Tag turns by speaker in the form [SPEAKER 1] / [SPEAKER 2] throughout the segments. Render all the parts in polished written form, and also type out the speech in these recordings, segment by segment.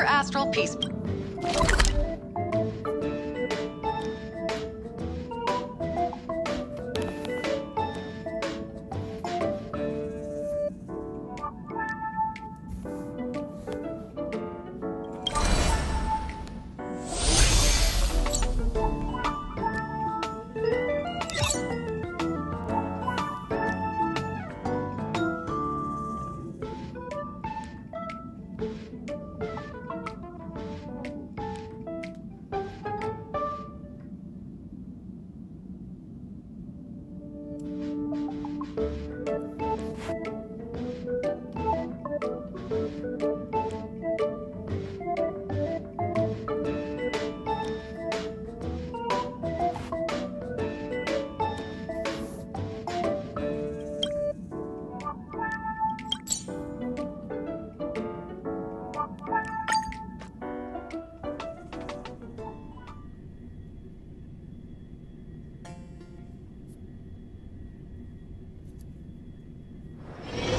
[SPEAKER 1] another astral peace.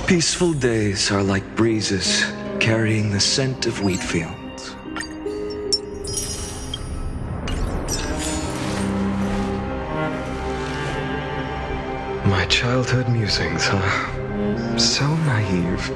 [SPEAKER 2] Peaceful days are like breezes carrying the scent of wheat fields. My childhood musings, huh? So naive.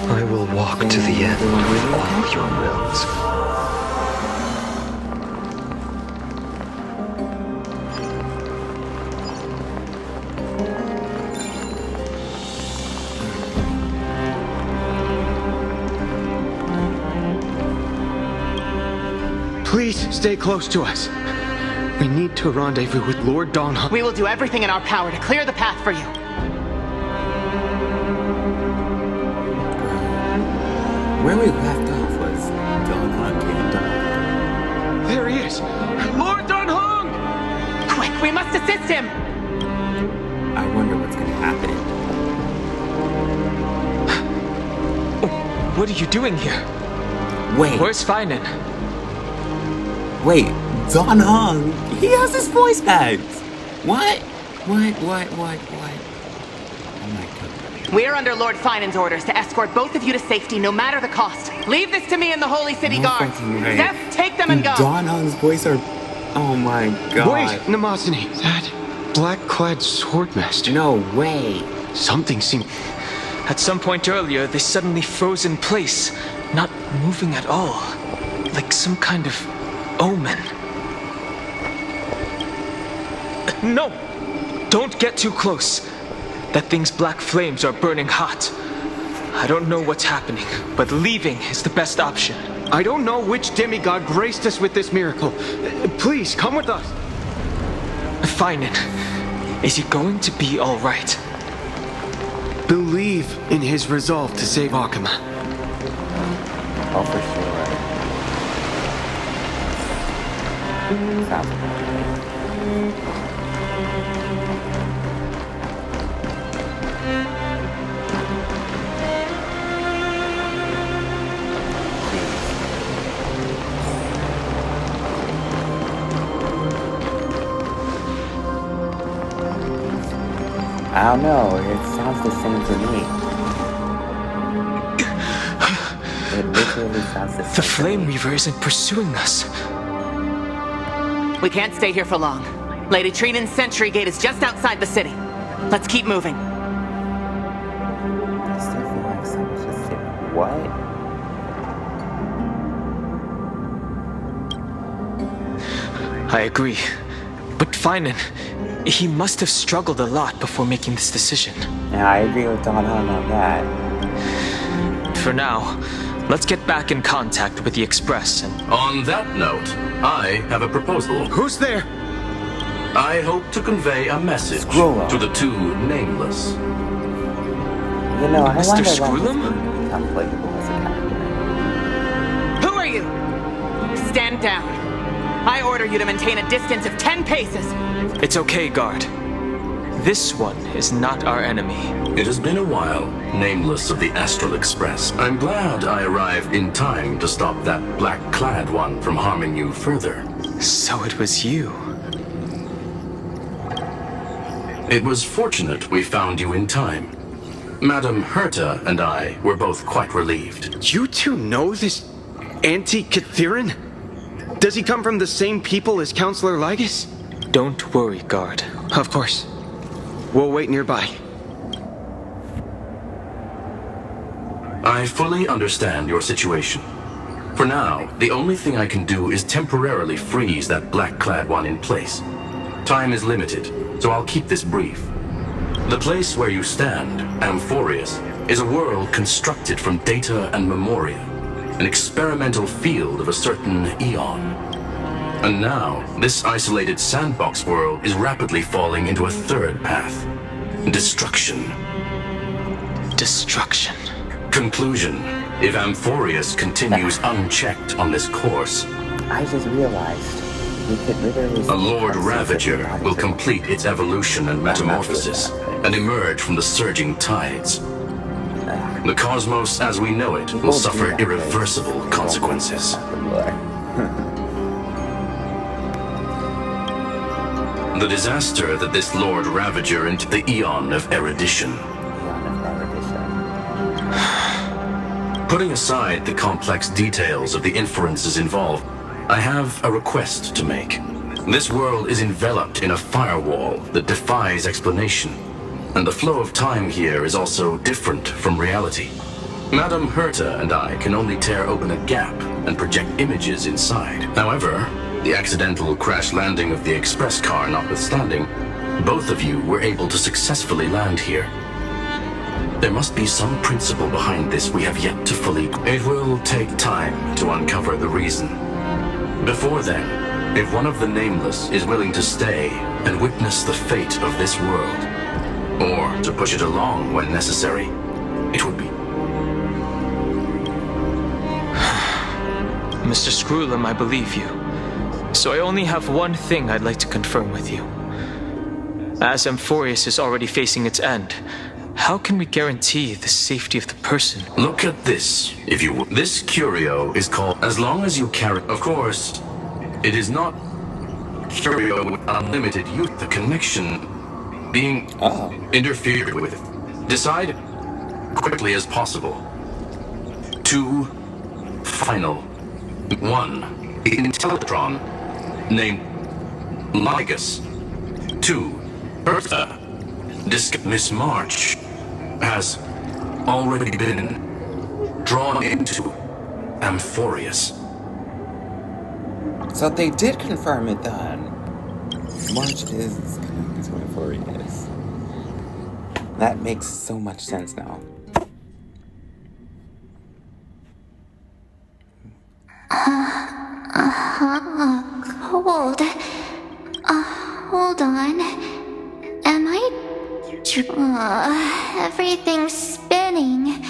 [SPEAKER 2] I will walk to the end of all your wills.
[SPEAKER 3] Please stay close to us. We need to rendezvous with Lord Dawnhung.
[SPEAKER 4] We will do everything in our power to clear the path for you.
[SPEAKER 5] Where we left off was Dawnhung and Dawn.
[SPEAKER 3] There he is! Lord Dawnhung!
[SPEAKER 4] Quick, we must assist him!
[SPEAKER 5] I wonder what's gonna happen.
[SPEAKER 6] What are you doing here?
[SPEAKER 5] Wait,
[SPEAKER 6] Where's PHAINON?
[SPEAKER 5] wait, Dawnhung! He has his voice bags! What? Oh my god.
[SPEAKER 4] We are under Lord PHAINON's orders to escort both of you to safety, no matter the cost. Leave this to me and the Holy City
[SPEAKER 5] No
[SPEAKER 4] Guards.
[SPEAKER 5] fucking way.
[SPEAKER 4] Zeph, take them and go!
[SPEAKER 5] Dawnhung's voice are... Oh my god.
[SPEAKER 3] Wait, Namazani, that black-clad swordmaster.
[SPEAKER 5] No way.
[SPEAKER 3] Something seemed...
[SPEAKER 6] At some point earlier, they suddenly froze in place, not moving at all. Like some kind of omen. No! Don't get too close. That thing's black flames are burning hot. I don't know what's happening, but leaving is the best option.
[SPEAKER 3] I don't know which demigod graced us with this miracle. Please, come with us.
[SPEAKER 6] PHAINON, is he going to be alright?
[SPEAKER 3] Believe in his resolve to save Akuma.
[SPEAKER 5] Oh, for sure. Sounds I don't know, it sounds the same to me. It literally sounds the same.
[SPEAKER 6] The Flame Weaver isn't pursuing us.
[SPEAKER 4] We can't stay here for long. Lady Trinan's sentry gate is just outside the city. Let's keep moving.
[SPEAKER 5] I still feel like someone's just saying, what?
[SPEAKER 6] I agree. But PHAINON, he must have struggled a lot before making this decision.
[SPEAKER 5] Yeah, I agree with Dawnhung on that.
[SPEAKER 6] For now, Let's get back in contact with the Express and...
[SPEAKER 1] On that note, I have a proposal.
[SPEAKER 3] Who's there?
[SPEAKER 1] I hope to convey a message
[SPEAKER 5] Scroll on.
[SPEAKER 1] to the two nameless.
[SPEAKER 5] You know, I
[SPEAKER 6] Mr.
[SPEAKER 5] wonder when
[SPEAKER 6] Scrollum?
[SPEAKER 5] this game can become playable as a character.
[SPEAKER 4] Who are you? Stand down. I order you to maintain a distance of 10 paces.
[SPEAKER 6] It's okay, guard. This one is not our enemy.
[SPEAKER 1] It has been a while, nameless of the Astral Express. I'm glad I arrived in time to stop that black-clad one from harming you further.
[SPEAKER 6] So it was you.
[SPEAKER 1] It was fortunate we found you in time. Madame Herta and I were both quite relieved.
[SPEAKER 3] You two know this anti-Catheran? Does he come from the same people as Counselor Lygus?
[SPEAKER 6] Don't worry, guard.
[SPEAKER 3] Of course. We'll wait nearby.
[SPEAKER 1] I fully understand your situation. For now, the only thing I can do is temporarily freeze that black-clad one in place. Time is limited, so I'll keep this brief. The place where you stand, Amphorius, is a world constructed from data and memoria, an experimental field of a certain eon. And now, this isolated sandbox world is rapidly falling into a third path. Destruction.
[SPEAKER 6] Destruction.
[SPEAKER 1] Conclusion. If Amphorius continues unchecked on this course,
[SPEAKER 5] I just realized we could literally...
[SPEAKER 1] a Lord Ravager will complete its evolution and metamorphosis and emerge from the surging tides. The cosmos as we know it will suffer irreversible consequences. The disaster that this Lord Ravager into the Eon of Erudition. Putting aside the complex details of the inferences involved, I have a request to make. This world is enveloped in a firewall that defies explanation, and the flow of time here is also different from reality. Madame Herta and I can only tear open a gap and project images inside. However, the accidental crash landing of the express car notwithstanding, both of you were able to successfully land here. There must be some principle behind this we have yet to fully... It will take time to uncover the reason. Before then, if one of the Nameless is willing to stay and witness the fate of this world, or to push it along when necessary, it would be...
[SPEAKER 6] Mr. Scrollum, I believe you. So I only have one thing I'd like to confirm with you. As Amphorius is already facing its end, how can we guarantee the safety of the person?
[SPEAKER 1] Look at this, if you will. This curio is called... As long as you carry... Of course, it is not curio with unlimited use. The connection being interfered with. Decide quickly as possible. 2 final. 1 Intellitron named Lygus. 2 Bertha. Miss March has already been drawn into Amphorius.
[SPEAKER 5] So they did confirm it then. March is connected to Amphorius. That makes so much sense now.
[SPEAKER 7] Cold. Hold on. Am I... everything's spinning.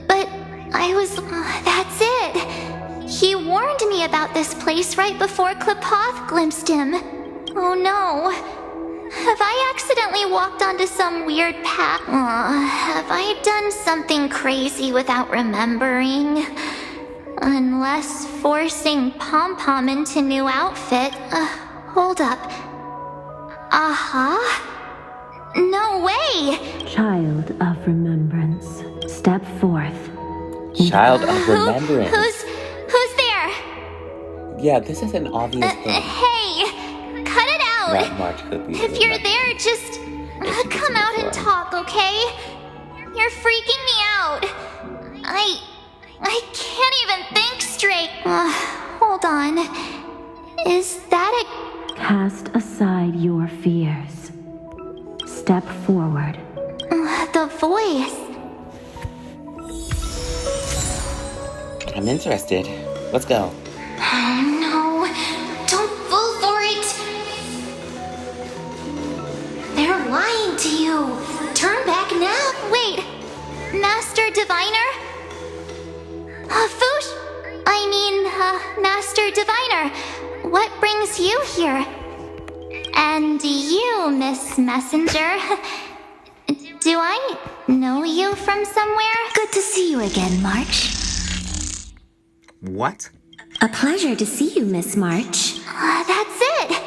[SPEAKER 7] But I was... that's it. He warned me about this place right before Klapoth glimpsed him. Oh no. Have I accidentally walked onto some weird path? Have I done something crazy without remembering? Unless forcing Pom-Pom into new outfit. Hold up. No way!
[SPEAKER 8] Child of remembrance, step forth.
[SPEAKER 5] Child of remembrance.
[SPEAKER 7] Who's there?
[SPEAKER 5] Yeah, this is an obvious thing.
[SPEAKER 7] Hey! Cut it out!
[SPEAKER 5] That March could be
[SPEAKER 7] If you're there, just come out and talk, okay? You're freaking me out. I can't even think straight. Hold on. Is that a...
[SPEAKER 8] Cast aside your fears. Step forward.
[SPEAKER 7] The voice.
[SPEAKER 5] I'm interested. Let's go.
[SPEAKER 7] Oh no, don't fall for it. They're lying to you. Turn back now. Wait, Master Diviner? Foosh? Master Diviner, what brings you here? And you, Miss Messenger. Do I know you from somewhere?
[SPEAKER 9] Good to see you again, March.
[SPEAKER 5] What?
[SPEAKER 9] A pleasure to see you, Miss March.
[SPEAKER 7] That's it.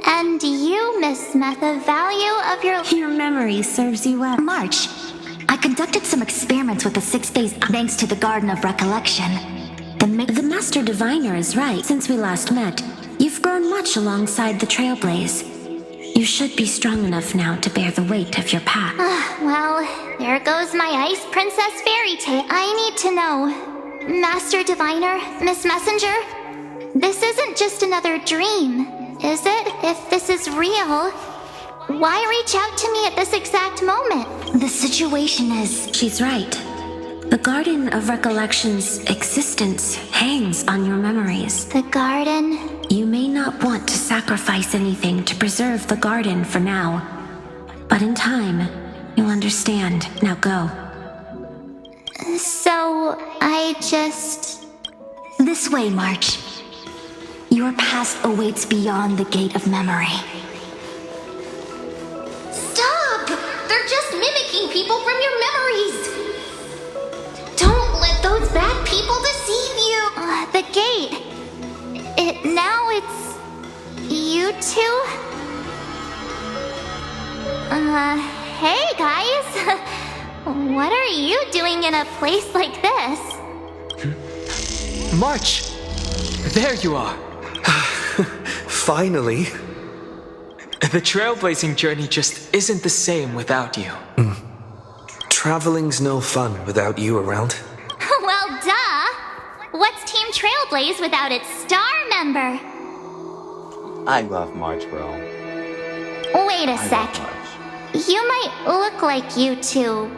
[SPEAKER 7] And you, Miss Meth, the value of
[SPEAKER 9] Your memory serves you well. March, I conducted some experiments with the 6 days thanks to the Garden of Recollection. The Master Diviner is right. Since we last met, you've grown much alongside the Trailblaze. You should be strong enough now to bear the weight of your path.
[SPEAKER 7] Well, there goes my Ice Princess fairy tale. I need to know, Master Diviner, Miss Messenger, this isn't just another dream, is it? If this is real, why reach out to me at this exact moment?
[SPEAKER 9] The situation is... She's right. The Garden of Recollection's existence hangs on your memories.
[SPEAKER 7] The garden?
[SPEAKER 9] You may not want to sacrifice anything to preserve the garden for now. But in time, you'll understand. Now go.
[SPEAKER 7] So, I just...
[SPEAKER 9] This way, March. Your past awaits beyond the gate of memory.
[SPEAKER 7] Stop! They're just mimicking people from your memories! Don't let those bad people deceive you! The gate... Now it's... you two? Hey guys! What are you doing in a place like this?
[SPEAKER 6] March! There you are!
[SPEAKER 2] Finally.
[SPEAKER 6] The trailblazing journey just isn't the same without you.
[SPEAKER 2] Traveling's no fun without you around.
[SPEAKER 7] Well, duh! What's Team Trailblaze without its star member?
[SPEAKER 5] I love March, bro.
[SPEAKER 7] Wait a sec. You might look like you two,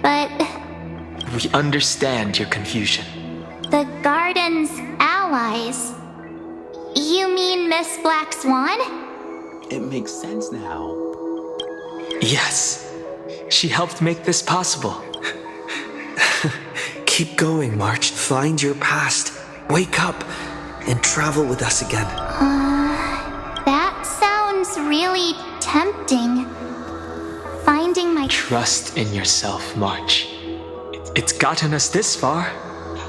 [SPEAKER 7] but...
[SPEAKER 6] We understand your confusion.
[SPEAKER 7] The Garden's allies. You mean Miss Black Swan?
[SPEAKER 5] It makes sense now.
[SPEAKER 6] Yes. She helped make this possible.
[SPEAKER 2] Keep going, March. Find your past. Wake up and travel with us again.
[SPEAKER 7] That sounds really tempting. Finding my...
[SPEAKER 6] Trust in yourself, March. It's gotten us this far,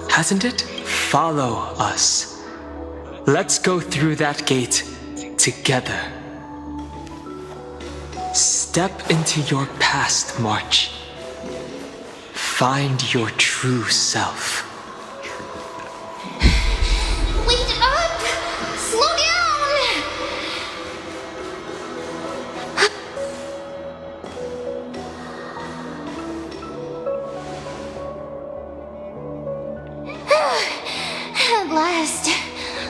[SPEAKER 6] hasn't it? Follow us. Let's go through that gate together. Step into your past, March. Find your true self.
[SPEAKER 7] Wait up! Slow down! At last,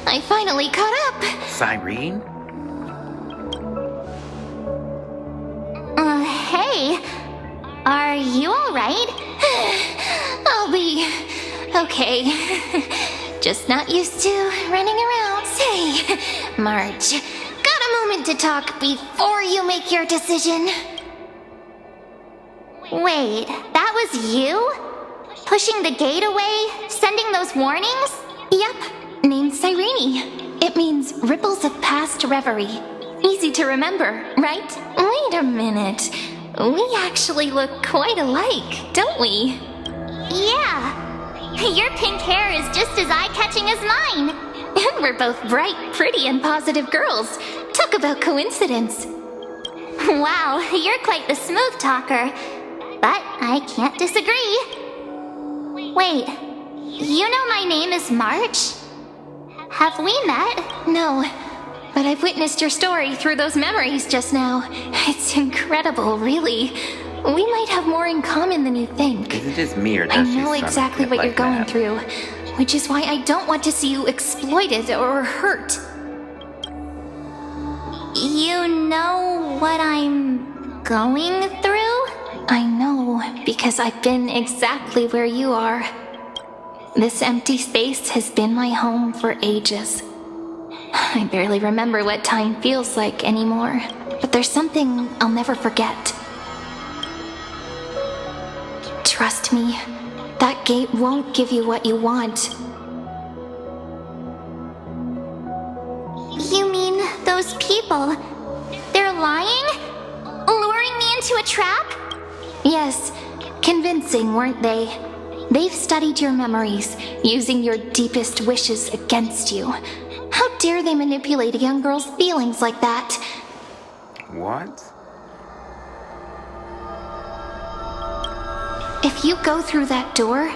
[SPEAKER 7] I finally caught up.
[SPEAKER 5] Cyrene?
[SPEAKER 7] Hey, are you alright? I'll be okay. Just not used to running around. Say, March, got a moment to talk before you make your decision? Wait, that was you? Pushing the gate away? Sending those warnings?
[SPEAKER 9] Yep, named Cyrene. It means ripples of past reverie. Easy to remember, right?
[SPEAKER 7] Wait a minute. We actually look quite alike, don't we? Yeah. Your pink hair is just as eye-catching as mine.
[SPEAKER 9] And we're both bright, pretty, and positive girls. Talk about coincidence.
[SPEAKER 7] Wow, you're quite the smooth talker. But I can't disagree. Wait, you know my name is March? Have we met?
[SPEAKER 9] No, but I've witnessed your story through those memories just now. It's incredible, really. We might have more in common than you think.
[SPEAKER 5] Is it just me or
[SPEAKER 9] I
[SPEAKER 5] does she
[SPEAKER 9] know
[SPEAKER 5] sound
[SPEAKER 9] exactly
[SPEAKER 5] a bit
[SPEAKER 9] what you're
[SPEAKER 5] like
[SPEAKER 9] going
[SPEAKER 5] that?
[SPEAKER 9] through, which is why I don't want to see you exploited or hurt.
[SPEAKER 7] You know what I'm going through?
[SPEAKER 9] I know, because I've been exactly where you are.
[SPEAKER 7] This empty space has been my home for ages. I barely remember what time feels like anymore, but there's something I'll never forget. Trust me, that gate won't give you what you want. You mean those people? They're lying? Luring me into a trap? Yes, convincing, weren't they? They've studied your memories, using your deepest wishes against you. How dare they manipulate a young girl's feelings like that?
[SPEAKER 5] What?
[SPEAKER 7] If you go through that door,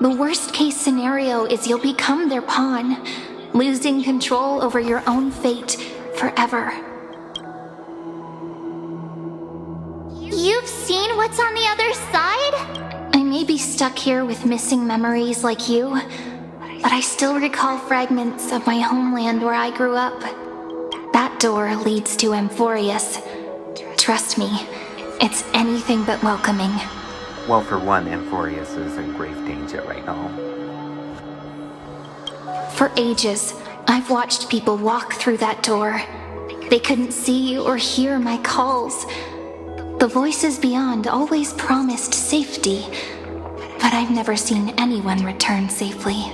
[SPEAKER 7] the worst case scenario is you'll become their pawn, losing control over your own fate forever. You've seen what's on the other side? I may be stuck here with missing memories like you, but I still recall fragments of my homeland where I grew up. That door leads to Amphorius. Trust me, it's anything but welcoming.
[SPEAKER 5] Well, for one, Amphorius is in grave danger right now.
[SPEAKER 7] For ages, I've watched people walk through that door. They couldn't see or hear my calls. The voices beyond always promised safety, but I've never seen anyone return safely.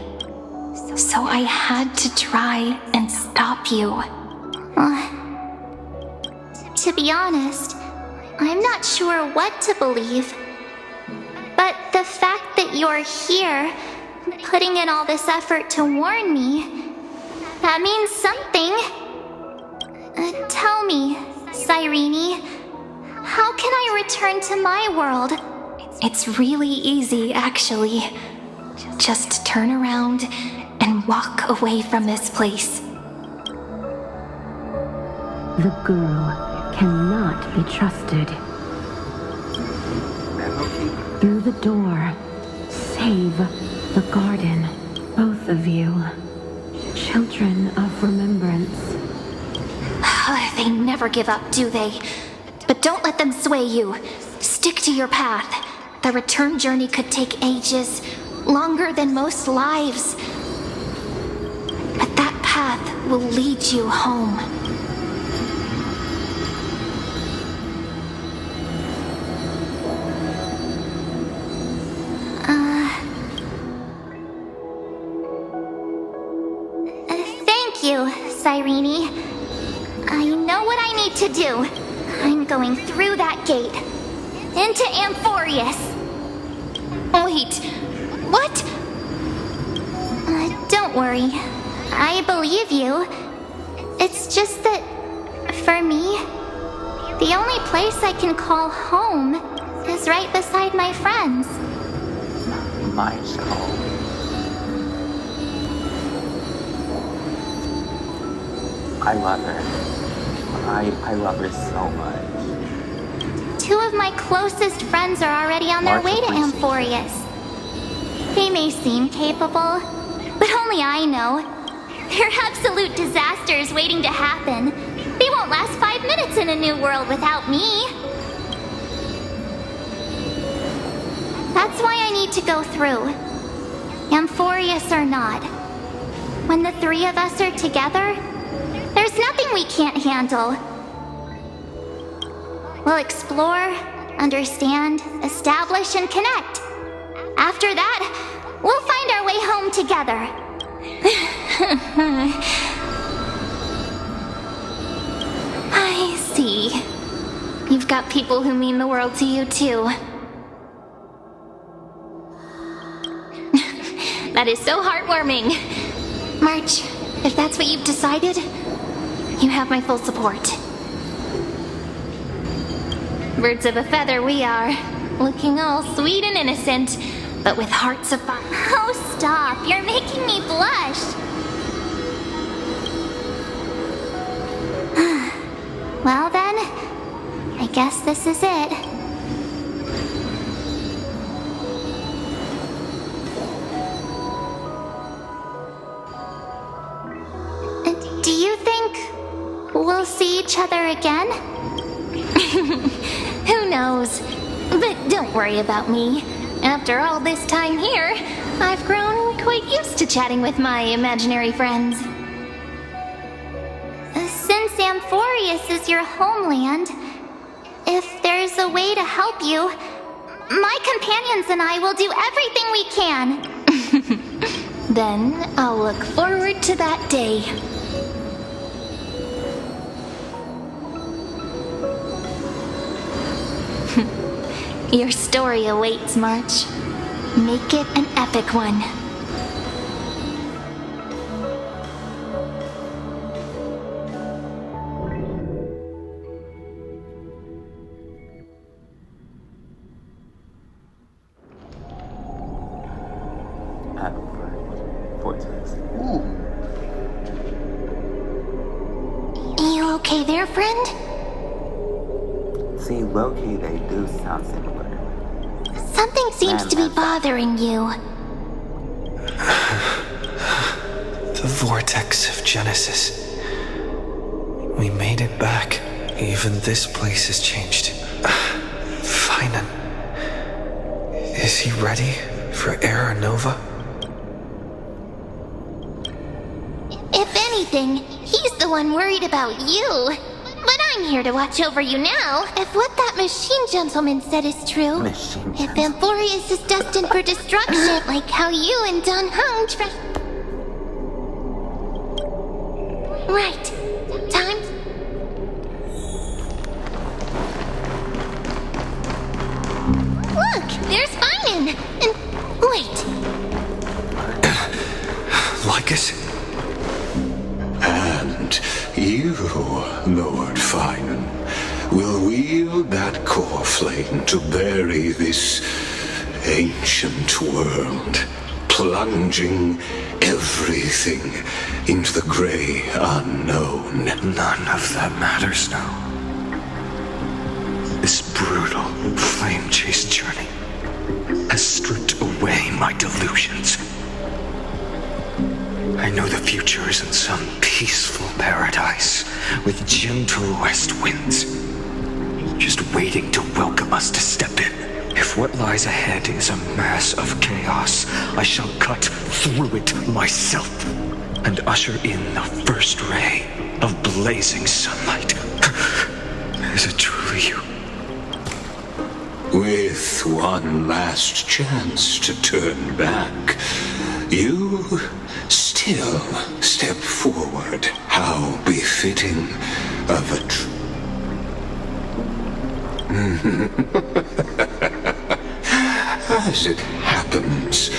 [SPEAKER 7] So I had to try and stop you. To be honest, I'm not sure what to believe. But the fact that you're here, putting in all this effort to warn me, that means something. Tell me, Cyrene, how can I return to my world? It's really easy, actually. Just turn around and walk away from this place.
[SPEAKER 8] The girl cannot be trusted. Through the door, save the garden. Both of you, children of remembrance.
[SPEAKER 7] They never give up, do they? But don't let them sway you. Stick to your path. The return journey could take ages, longer than most lives. But that path will lead you home. Thank you, Cyrene. I know what I need to do. I'm going through that gate. Into Amphorius. Wait, what? Don't worry. I believe you. It's just that, for me, the only place I can call home is right beside my friends.
[SPEAKER 5] My show. I love her. I love her so much.
[SPEAKER 7] Two of my closest friends are already on their way to Amphorius. They may seem capable, but only I know. They're absolute disasters waiting to happen. They won't last 5 minutes in a new world without me. That's why I need to go through. Amphorius or not. When the three of us are together, there's nothing we can't handle. We'll explore, understand, establish, and connect. After that, we'll find our way home together. I see. You've got people who mean the world to you, too. That is so heartwarming. March, if that's what you've decided, you have my full support. Birds of a feather we are, looking all sweet and innocent, but with hearts of fire. Oh, stop. You're making me blush. Well then, I guess this is it. Do you think we'll see each other again? Who knows? But don't worry about me. After all this time here, I've grown quite used to chatting with my imaginary friends. Since Amphorius is your homeland, if there's a way to help you, my companions and I will do everything we can. Then I'll look forward to that day. Your story awaits, March. Make it an epic one. You okay there, friend?
[SPEAKER 5] See, low-key, they do sound similar.
[SPEAKER 7] Something seems to be bothering you.
[SPEAKER 2] The vortex of Genesis. We made it back. Even this place has changed. PHAINON. Is he ready for Era Nova?
[SPEAKER 7] If anything, he's the one worried about you. But I'm here to watch over you now. If what that machine gentleman said is true, if Amphorius is destined for destruction, like how you and Don Hung Right. Time. Look, there's PHAINON. And wait.
[SPEAKER 2] Lycus?
[SPEAKER 10] And you, Lord PHAINON, will wield that core flame to bury this ancient world, plunging everything into the grey unknown.
[SPEAKER 2] None of that matters now. This brutal, flame-chased journey has stripped away my delusions. I know the future isn't some peaceful paradise with gentle west winds, just waiting to welcome us to step in. If what lies ahead is a mass of chaos, I shall cut through it myself and usher in the first ray of blazing sunlight. Is it truly you?
[SPEAKER 10] With one last chance to turn back, you still step forward. How befitting of a As it happens,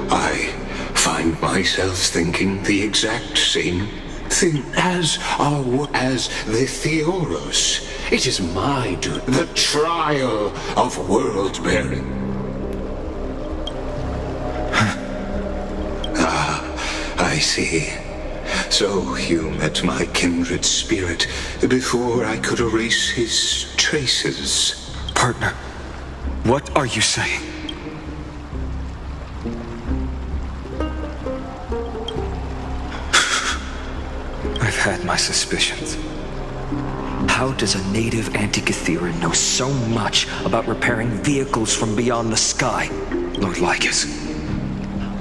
[SPEAKER 10] I find myself thinking the exact same thing as the Theoros. It is my duty, the trial of world-bearing. I see. So you met my kindred spirit before I could erase his traces.
[SPEAKER 2] Partner, what are you saying? I've had my suspicions. How does a native Antikytheran know so much about repairing vehicles from beyond the sky, Lord Lycus?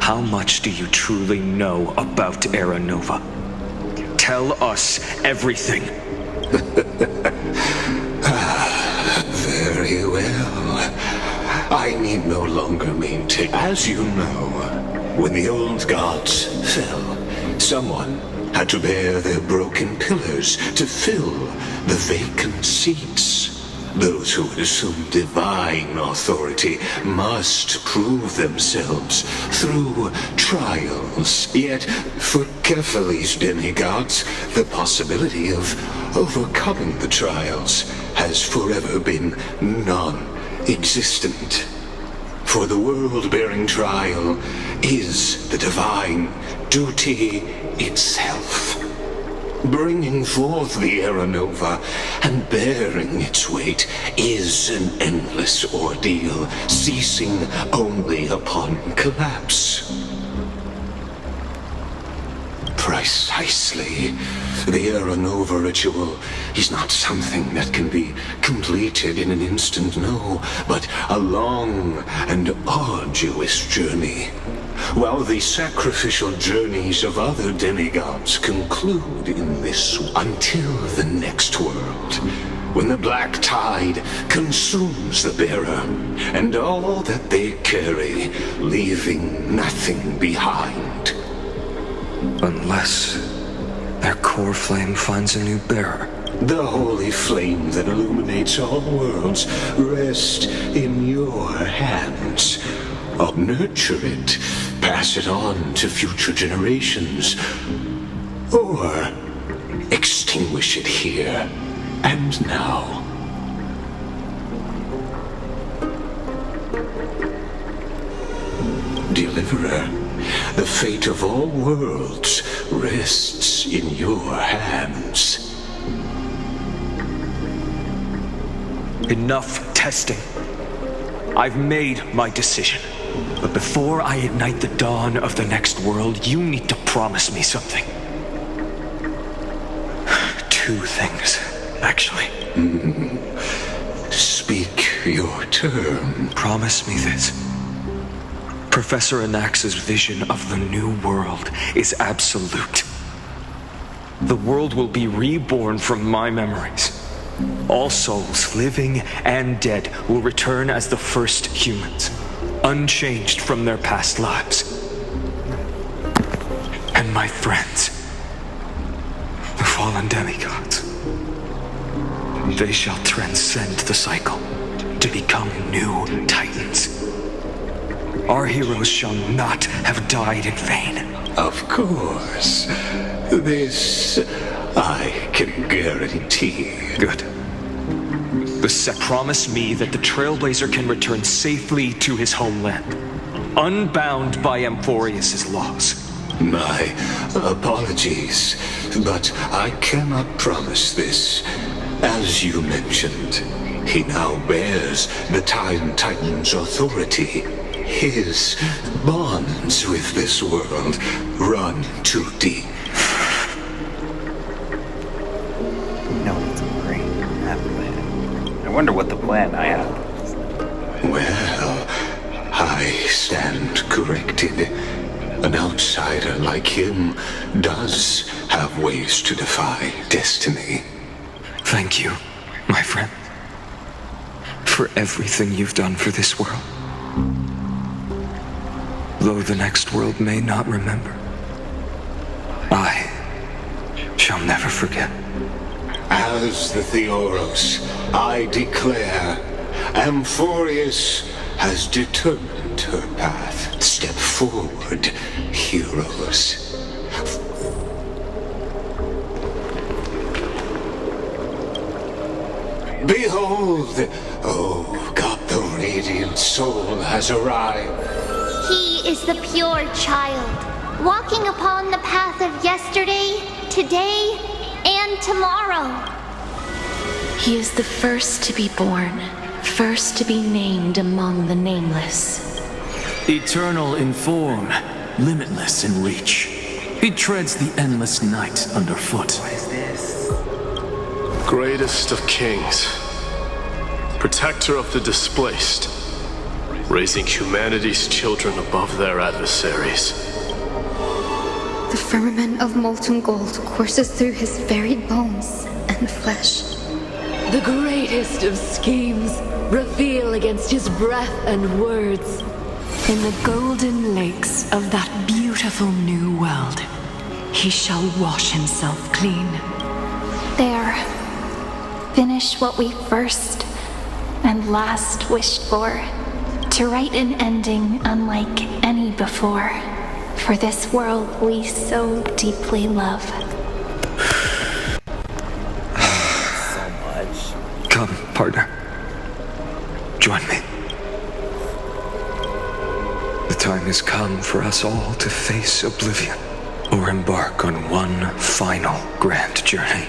[SPEAKER 2] How much do you truly know about Era Nova? Tell us everything.
[SPEAKER 10] Very well. I need no longer maintain. As you know, when the old gods fell, someone had to bear their broken pillars to fill the vacant seats. Those who would assume divine authority must prove themselves through trials. Yet, for Kephales's demigods, the possibility of overcoming the trials has forever been non-existent. For the world-bearing trial is the divine duty itself. Bringing forth the Era Nova and bearing its weight is an endless ordeal, ceasing only upon collapse. Precisely. The Era Nova ritual is not something that can be completed in an instant, no, but a long and arduous journey. While the sacrificial journeys of other demigods conclude in this until the next world, when the black tide consumes the bearer and all that they carry, leaving nothing behind.
[SPEAKER 2] Unless their core flame finds a new bearer.
[SPEAKER 10] The holy flame that illuminates all worlds rests in your hands. I'll nurture it, pass it on to future generations, or extinguish it here and now. Deliverer, the fate of all worlds rests in your hands.
[SPEAKER 2] Enough testing. I've made my decision. But before I ignite the dawn of the next world, you need to promise me something. Two things, actually.
[SPEAKER 10] Speak your term.
[SPEAKER 2] Promise me this. Professor Anax's vision of the new world is absolute. The world will be reborn from my memories. All souls, living and dead, will return as the first humans, unchanged from their past lives. And my friends, the fallen demigods, they shall transcend the cycle to become new titans. Our heroes shall not have died in vain.
[SPEAKER 10] Of course. This I can guarantee.
[SPEAKER 2] Good. The set promise me that the Trailblazer can return safely to his homeland, unbound by Amphorius' laws.
[SPEAKER 10] My apologies, but I cannot promise this. As you mentioned, he now bears the Time Titan's authority. His bonds with this world run too deep.
[SPEAKER 5] No, it's a great plan. I wonder what the plan I have is.
[SPEAKER 10] Well, I stand corrected. An outsider like him does have ways to defy destiny.
[SPEAKER 2] Thank you, my friend, for everything you've done for this world. Though the next world may not remember, I shall never forget.
[SPEAKER 10] As the Theoros, I declare, Amphorius has determined her path. Step forward, heroes. Behold! Oh, God, the radiant soul has arrived.
[SPEAKER 7] He is the pure child, walking upon the path of yesterday, today, and tomorrow.
[SPEAKER 8] He is the first to be born, first to be named among the nameless.
[SPEAKER 11] Eternal in form, limitless in reach. He treads the endless night underfoot.
[SPEAKER 5] What is this?
[SPEAKER 12] Greatest of kings, protector of the displaced, raising humanity's children above their adversaries.
[SPEAKER 13] The firmament of molten gold courses through his very bones and flesh.
[SPEAKER 14] The greatest of schemes reveal against his breath and words.
[SPEAKER 8] In the golden lakes of that beautiful new world, he shall wash himself clean.
[SPEAKER 7] There. Finish what we first and last wished for. To write an ending unlike any before. For this world we so deeply love.
[SPEAKER 5] So much.
[SPEAKER 2] Come, partner. Join me. The time has come for us all to face oblivion, or embark on one final grand journey.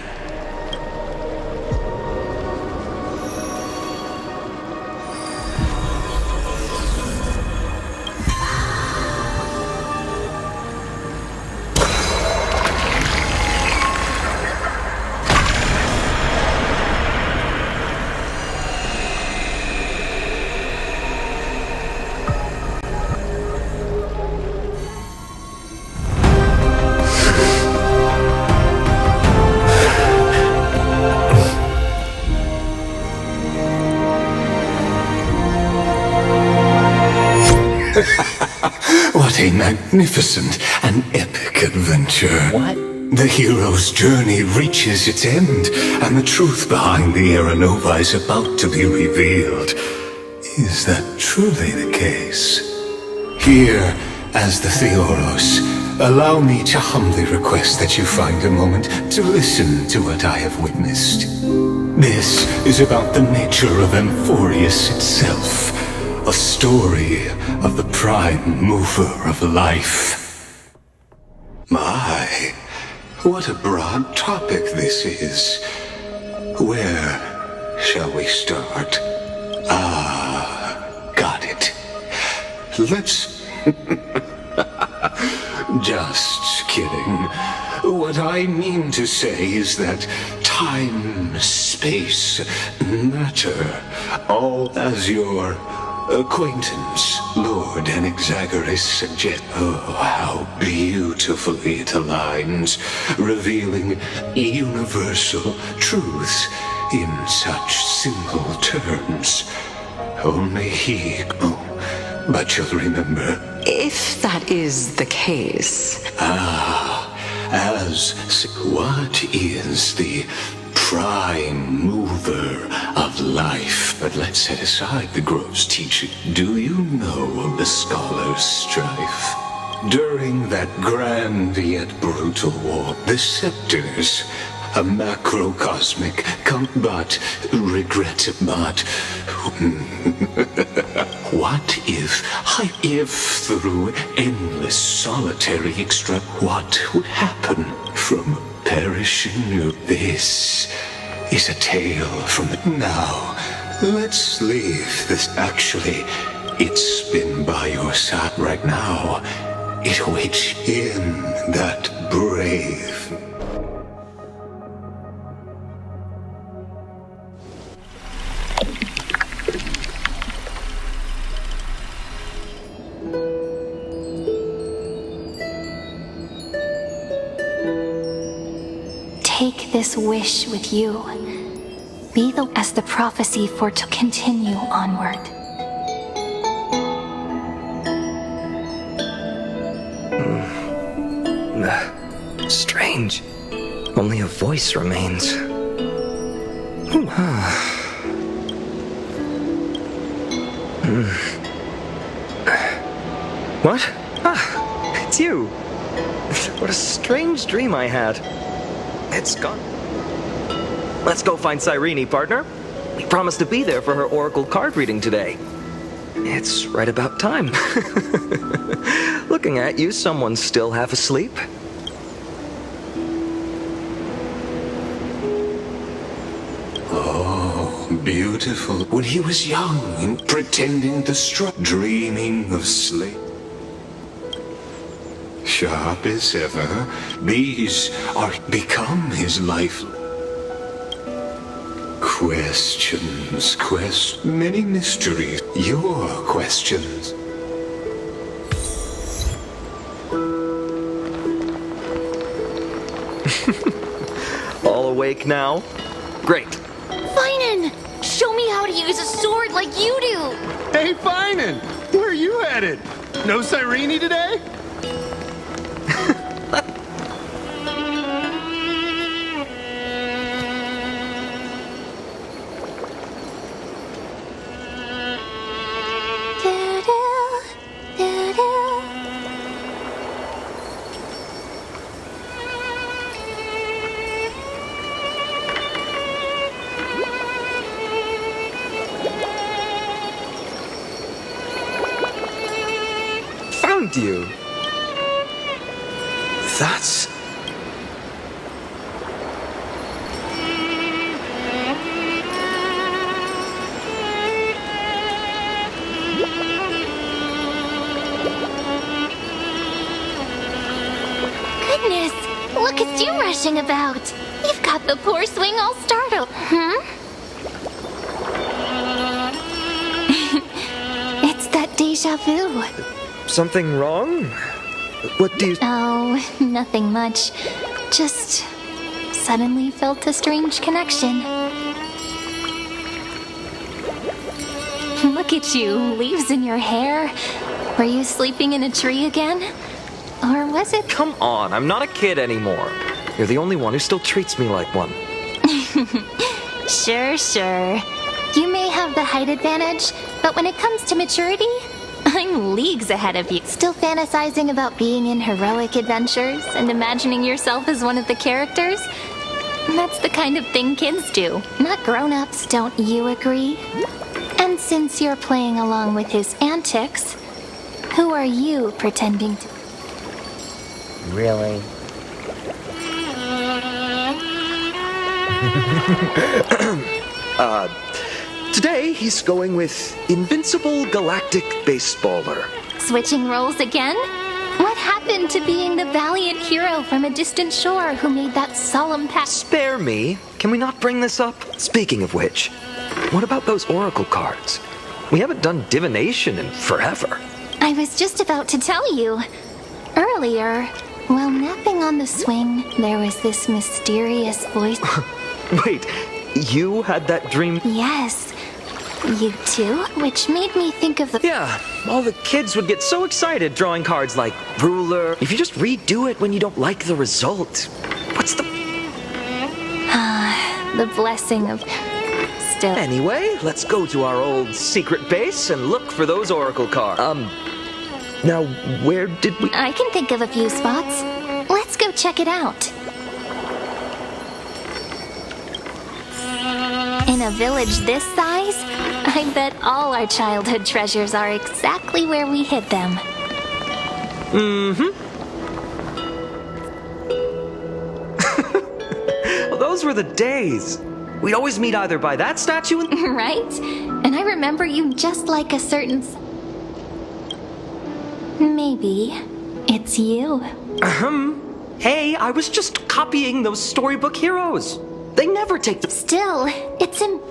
[SPEAKER 10] What a magnificent and epic adventure.
[SPEAKER 5] What?
[SPEAKER 10] The hero's journey reaches its end, and the truth behind the Aeronova is about to be revealed. Is that truly the case? Here, as the Theoros, allow me to humbly request that you find a moment to listen to what I have witnessed. This is about the nature of Amphorius itself, a story of the prime mover of life. My, what a broad topic this is. Where shall we start? Got it. Let's... Just kidding. What I mean to say is that time, space, matter, all as your acquaintance, Lord Anaxagoras suggests. Oh, how beautifully it aligns, revealing universal truths in such simple terms. Only he... Oh, but you'll remember...
[SPEAKER 15] If that is the case...
[SPEAKER 10] What is the prime mover of life? But let's set aside the gross teaching. Do you know of the scholar's strife? During that grand yet brutal war, the scepters, a macrocosmic, but regret but... What if through endless solitary what would happen from perishing? This is a tale from... Now, let's leave this. Actually, it's been by your side right now. It waits in that brave...
[SPEAKER 7] Take this wish with you. Be the as the prophecy for to continue onward.
[SPEAKER 2] Strange. Only a voice remains. What? It's you. What a strange dream I had. It's gone. Let's go find Cyrene, partner. We promised to be there for her oracle card reading today. It's right about time. Looking at you, someone's still half asleep.
[SPEAKER 10] Oh, beautiful. When he was young and pretending to strut, dreaming of sleep. Sharp as ever, these are become his life. Questions, many mysteries. Your questions.
[SPEAKER 2] All awake now? Great.
[SPEAKER 16] PHAINON! Show me how to use a sword like you do!
[SPEAKER 3] Hey, PHAINON! Where are you headed? No Cyrene today?
[SPEAKER 2] Found you. That's...
[SPEAKER 7] Goodness, look at you rushing about. You've got the poor swing all startled. It's that deja vu.
[SPEAKER 2] Something wrong? What do you...
[SPEAKER 7] Oh, nothing much. Just suddenly felt a strange connection. Look Look at you, leaves in your hair. Were you sleeping in a tree again? Or was it?
[SPEAKER 17] Come on, I'm not a kid anymore. You're the only one who still treats me like one.
[SPEAKER 7] Sure. You may have the height advantage, but when it comes to maturity, I'm leagues ahead of you. Still fantasizing about being in heroic adventures and imagining yourself as one of the characters? That's the kind of thing kids do, not grown-ups, don't you agree? And since you're playing along with his antics, who are you pretending to be?
[SPEAKER 5] Really?
[SPEAKER 17] Today he's going with Invincible Galactic Baseballer.
[SPEAKER 7] Switching roles again? What happened to being the valiant hero from a distant shore who made that solemn pact?
[SPEAKER 17] Spare me. Can we not bring this up? Speaking of which, what about those oracle cards? We haven't done divination in forever.
[SPEAKER 7] I was just about to tell you. Earlier, while napping on the swing, there was this mysterious voice.
[SPEAKER 17] Wait, you had that dream?
[SPEAKER 7] Yes. You too? Which made me think of the...
[SPEAKER 17] Yeah, all the kids would get so excited drawing cards like ruler. If you just redo it when you don't like the result, what's the...
[SPEAKER 7] the blessing of... Still...
[SPEAKER 17] Anyway, let's go to our old secret base and look for those oracle cards. Now, where did we...
[SPEAKER 7] I can think of a few spots. Let's go check it out. In a village this size, I bet all our childhood treasures are exactly where we hid them.
[SPEAKER 17] Mm-hmm. Well, those were the days. We'd always meet either by that statue and...
[SPEAKER 7] Right? And I remember you just like a certain... Maybe it's you.
[SPEAKER 17] Hey, I was just copying those storybook heroes. They never take the...
[SPEAKER 7] Still, it's in...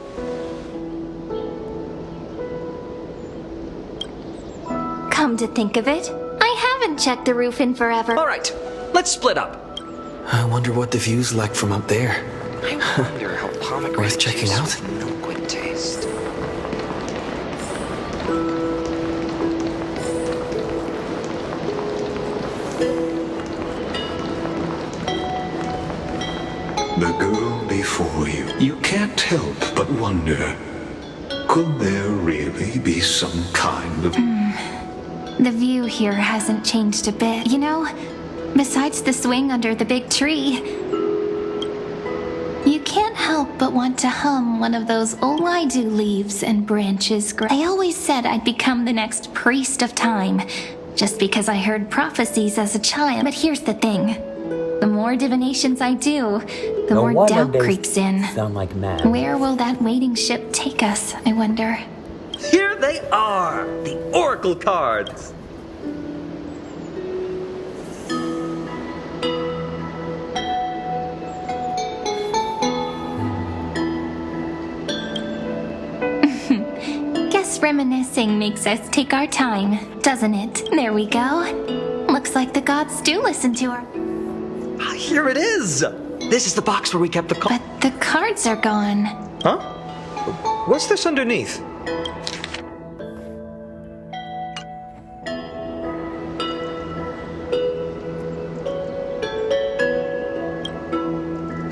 [SPEAKER 7] Come to think of it, I haven't checked the roof in forever.
[SPEAKER 17] All right, let's split up.
[SPEAKER 11] I wonder what the view's like from up there.
[SPEAKER 2] I wonder how pomegranate
[SPEAKER 11] Worth checking
[SPEAKER 2] juice
[SPEAKER 11] out?
[SPEAKER 2] with milk would taste.
[SPEAKER 10] The girl before you. You can't help but wonder, could there really be some kind of...
[SPEAKER 7] The view here hasn't changed a bit. You know, besides the swing under the big tree, you can't help but want to hum one of those Olaidu leaves and branches. I always said I'd become the next priest of time, just because I heard prophecies as a child. But here's the thing. The more divinations I do, the more doubt creeps in.
[SPEAKER 5] Sound like mad.
[SPEAKER 7] Where will that waiting ship take us, I wonder?
[SPEAKER 17] Here they are, the oracle cards.
[SPEAKER 7] Guess reminiscing makes us take our time, doesn't it? There we go. Looks like the gods do listen to her.
[SPEAKER 17] Here it is. This is the box where we kept the cards.
[SPEAKER 7] But the cards are gone.
[SPEAKER 17] Huh? What's this underneath?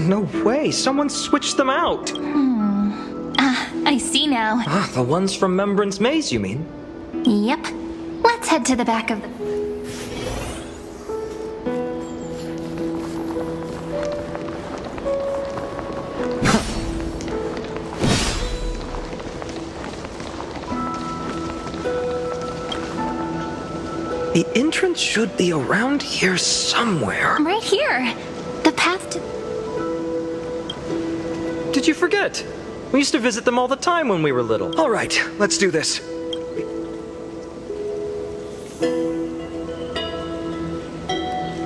[SPEAKER 17] No way, someone switched them out.
[SPEAKER 7] I see now.
[SPEAKER 17] The ones from Remembrance Maze, you mean?
[SPEAKER 7] Yep. Let's head to the back of the...
[SPEAKER 17] The entrance should be around here somewhere.
[SPEAKER 7] Right here. The path to...
[SPEAKER 17] Did you forget? We used to visit them all the time when we were little. All right, let's do this.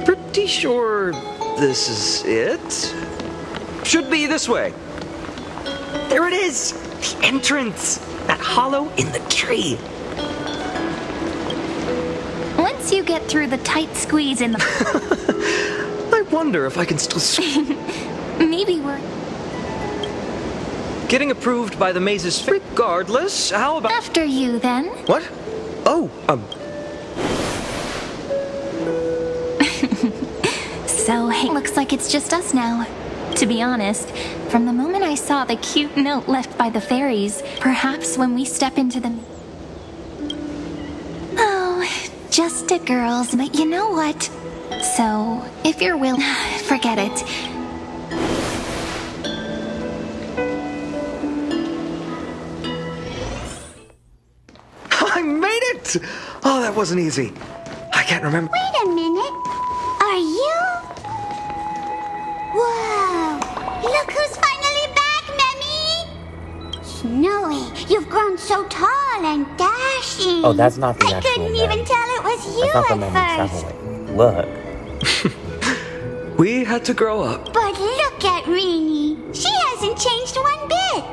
[SPEAKER 17] Pretty sure this is it. Should be this way. There it is! The entrance! That hollow in the tree.
[SPEAKER 7] Once you get through the tight squeeze in the...
[SPEAKER 17] I wonder if I can still...
[SPEAKER 7] Maybe we're...
[SPEAKER 17] getting approved by the mazes. Regardless, how about...
[SPEAKER 7] After you, then.
[SPEAKER 17] What? Oh,
[SPEAKER 7] So, hey, looks like it's just us now. To be honest, from the moment I saw the cute note left by the fairies, perhaps when we step into the... Oh, just a girls, but you know what? So, if you're willing, forget it.
[SPEAKER 17] I made it! Oh, that wasn't easy. I can't remember.
[SPEAKER 18] Wait a minute. Are you? Whoa! Look who's finally back, Memmy! Snowy, you've grown so tall and dashing.
[SPEAKER 5] Oh, that's not the
[SPEAKER 18] I
[SPEAKER 5] actual
[SPEAKER 18] couldn't
[SPEAKER 5] Mem.
[SPEAKER 18] even tell it was you
[SPEAKER 5] That's not the Mem
[SPEAKER 18] at first.
[SPEAKER 5] traveling. Look.
[SPEAKER 17] We had to grow up.
[SPEAKER 18] But look at Rini. She hasn't changed one bit.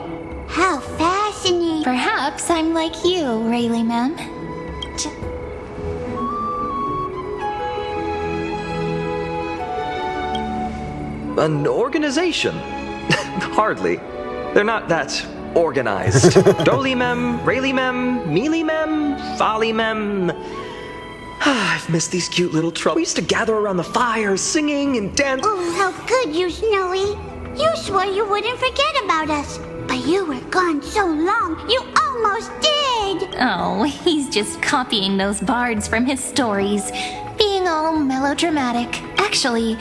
[SPEAKER 18] How fascinating.
[SPEAKER 7] Perhaps I'm like you, Rayleigh, ma'am.
[SPEAKER 17] An organization? Hardly. They're not that organized. Dolly Mem, Rayleigh Mem, Mealy Mem, Folly Mem. I've missed these cute little troubles. We used to gather around the fire, singing and dancing.
[SPEAKER 18] Oh, how good you, Snowy. You swore you wouldn't forget about us. But you were gone so long, you almost did.
[SPEAKER 7] Oh, he's just copying those bards from his stories, being all melodramatic. Actually,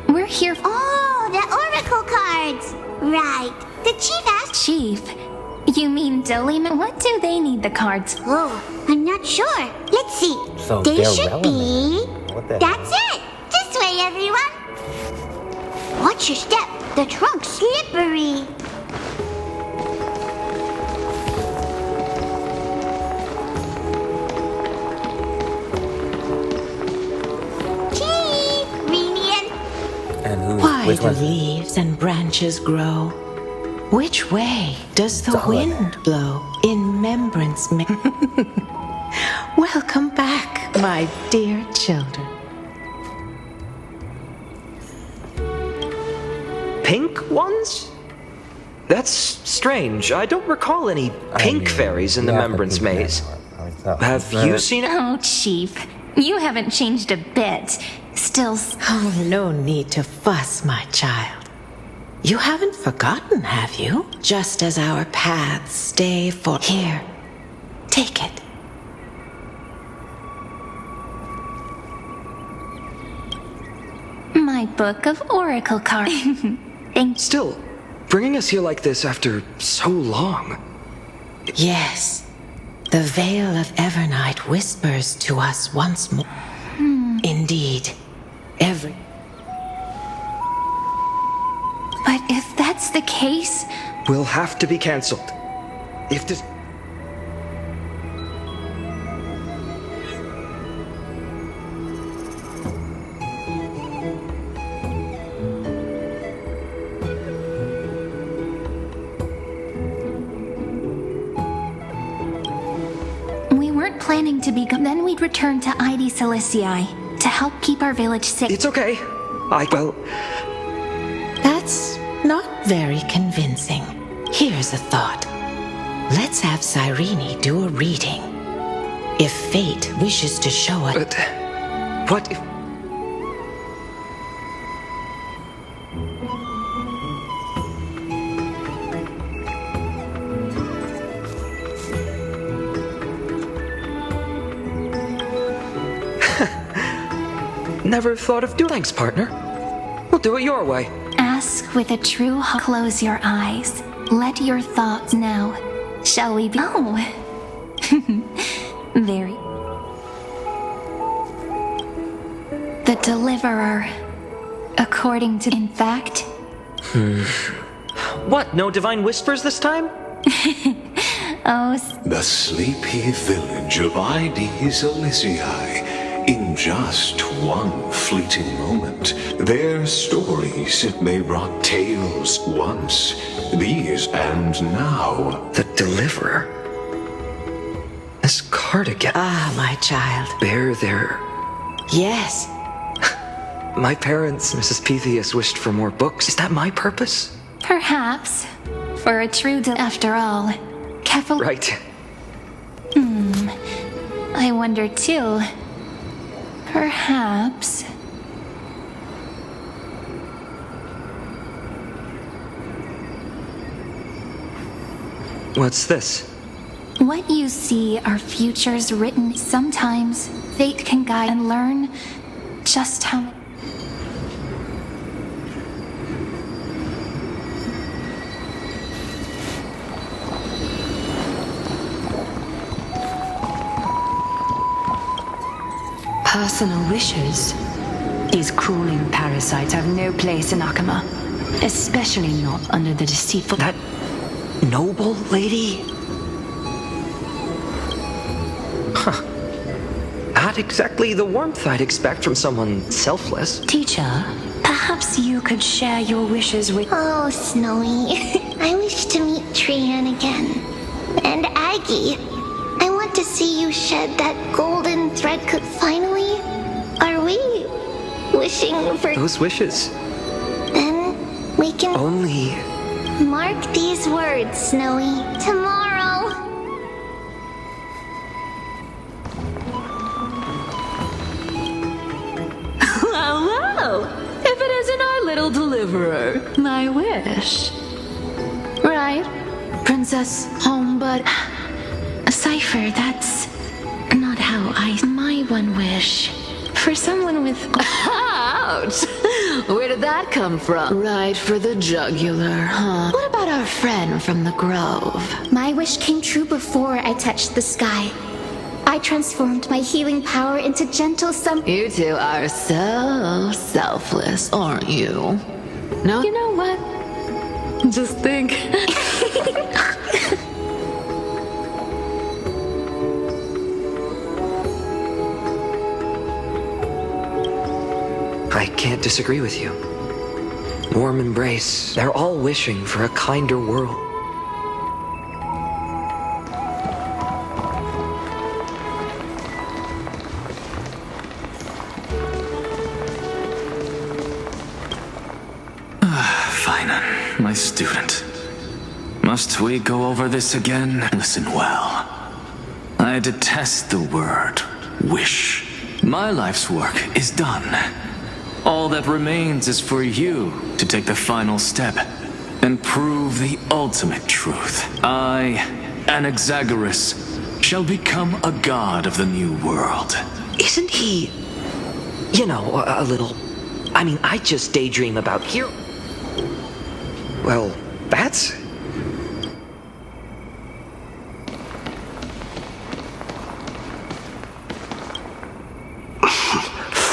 [SPEAKER 7] we're here.
[SPEAKER 18] Oh, the oracle cards. Right. The chief asked.
[SPEAKER 7] Chief? You mean Dollyman? What do they need the cards?
[SPEAKER 18] Oh, I'm not sure. Let's see.
[SPEAKER 5] So
[SPEAKER 18] they
[SPEAKER 5] they're
[SPEAKER 18] should be.
[SPEAKER 5] What the
[SPEAKER 18] That's it. This way, everyone. Watch your step. The trunk's slippery. Chief, Rini
[SPEAKER 5] And who?
[SPEAKER 15] Why
[SPEAKER 5] Which
[SPEAKER 15] do
[SPEAKER 5] one?
[SPEAKER 15] leaves and branches grow? Which way does the wind blow in remembrance? Welcome back, my dear children.
[SPEAKER 17] Pink ones? That's strange. I don't recall any pink fairies in the Remembrance Maze. Have you seen it?
[SPEAKER 7] Oh, Chief. You haven't changed a bit. Still...
[SPEAKER 15] Oh, no need to fuss, my child. You haven't forgotten, have you? Just as our paths stay for... Here, take it.
[SPEAKER 7] My book of oracle cards. Thank you.
[SPEAKER 17] Still, bringing us here like this after so long.
[SPEAKER 15] Yes, the veil of Evernight whispers to us once more. Indeed, every...
[SPEAKER 7] But if that's the case...
[SPEAKER 17] Will have to be cancelled. If this...
[SPEAKER 7] We weren't planning to be... Then we'd return to ID Silicii to help keep our village safe.
[SPEAKER 17] It's okay. Well...
[SPEAKER 15] That's not very convincing. Here's a thought. Let's have Cyrene do a reading. If fate wishes to show us...
[SPEAKER 17] But... What if... Never thought of doing... Thanks, partner. We'll do it your way.
[SPEAKER 7] Ask with a true heart. Close your eyes. Let your thoughts now. Shall we be? Oh. Very. The deliverer. According to... In fact...
[SPEAKER 17] What, no divine whispers this time?
[SPEAKER 7] Oh...
[SPEAKER 10] The sleepy village of ID Silicii. In just one fleeting moment, their stories may brought tales once, these and now.
[SPEAKER 17] The Deliverer? This cardigan.
[SPEAKER 15] Ah, my child.
[SPEAKER 17] Bear their...
[SPEAKER 15] Yes.
[SPEAKER 17] My parents, Mrs. Pythias, wished for more books. Is that my purpose?
[SPEAKER 7] Perhaps. for a true after all. Careful.
[SPEAKER 17] Right.
[SPEAKER 7] I wonder too. Perhaps.
[SPEAKER 17] What's this?
[SPEAKER 7] What you see are futures written. Sometimes fate can guide and learn just how.
[SPEAKER 8] Personal wishes. These crawling parasites have no place in Akama, especially not under the deceitful.
[SPEAKER 17] That noble lady? Huh. Not exactly the warmth I'd expect from someone selfless.
[SPEAKER 8] Teacher, perhaps you could share your wishes with.
[SPEAKER 18] Oh, Snowy. I wish to meet Trian again. And Aggie. I want to see you shed that golden thread could finally. Are we wishing for
[SPEAKER 17] Those wishes?
[SPEAKER 18] Then we can
[SPEAKER 17] Only.
[SPEAKER 18] mark these words, Snowy. Tomorrow.
[SPEAKER 14] Well, if it isn't our little deliverer, my wish. Right, Princess Homebud?
[SPEAKER 15] Cypher, that's not how my one wish. For someone with.
[SPEAKER 14] Ouch! Where did that come from? Right for the jugular, huh? What about our friend from the Grove?
[SPEAKER 7] My wish came true before I touched the sky. I transformed my healing power into gentle
[SPEAKER 14] You two are so selfless, aren't you? No, you know what? Just think.
[SPEAKER 17] I can't disagree with you. Warm embrace. They're all wishing for a kinder world.
[SPEAKER 11] PHAINON, my student. Must we go over this again? Listen well. I detest the word wish. My life's work is done. All that remains is for you to take the final step and prove the ultimate truth. I, Anaxagoras, shall become a god of the new world.
[SPEAKER 17] Isn't he, a little... I mean, I just daydream about here. Well, that's...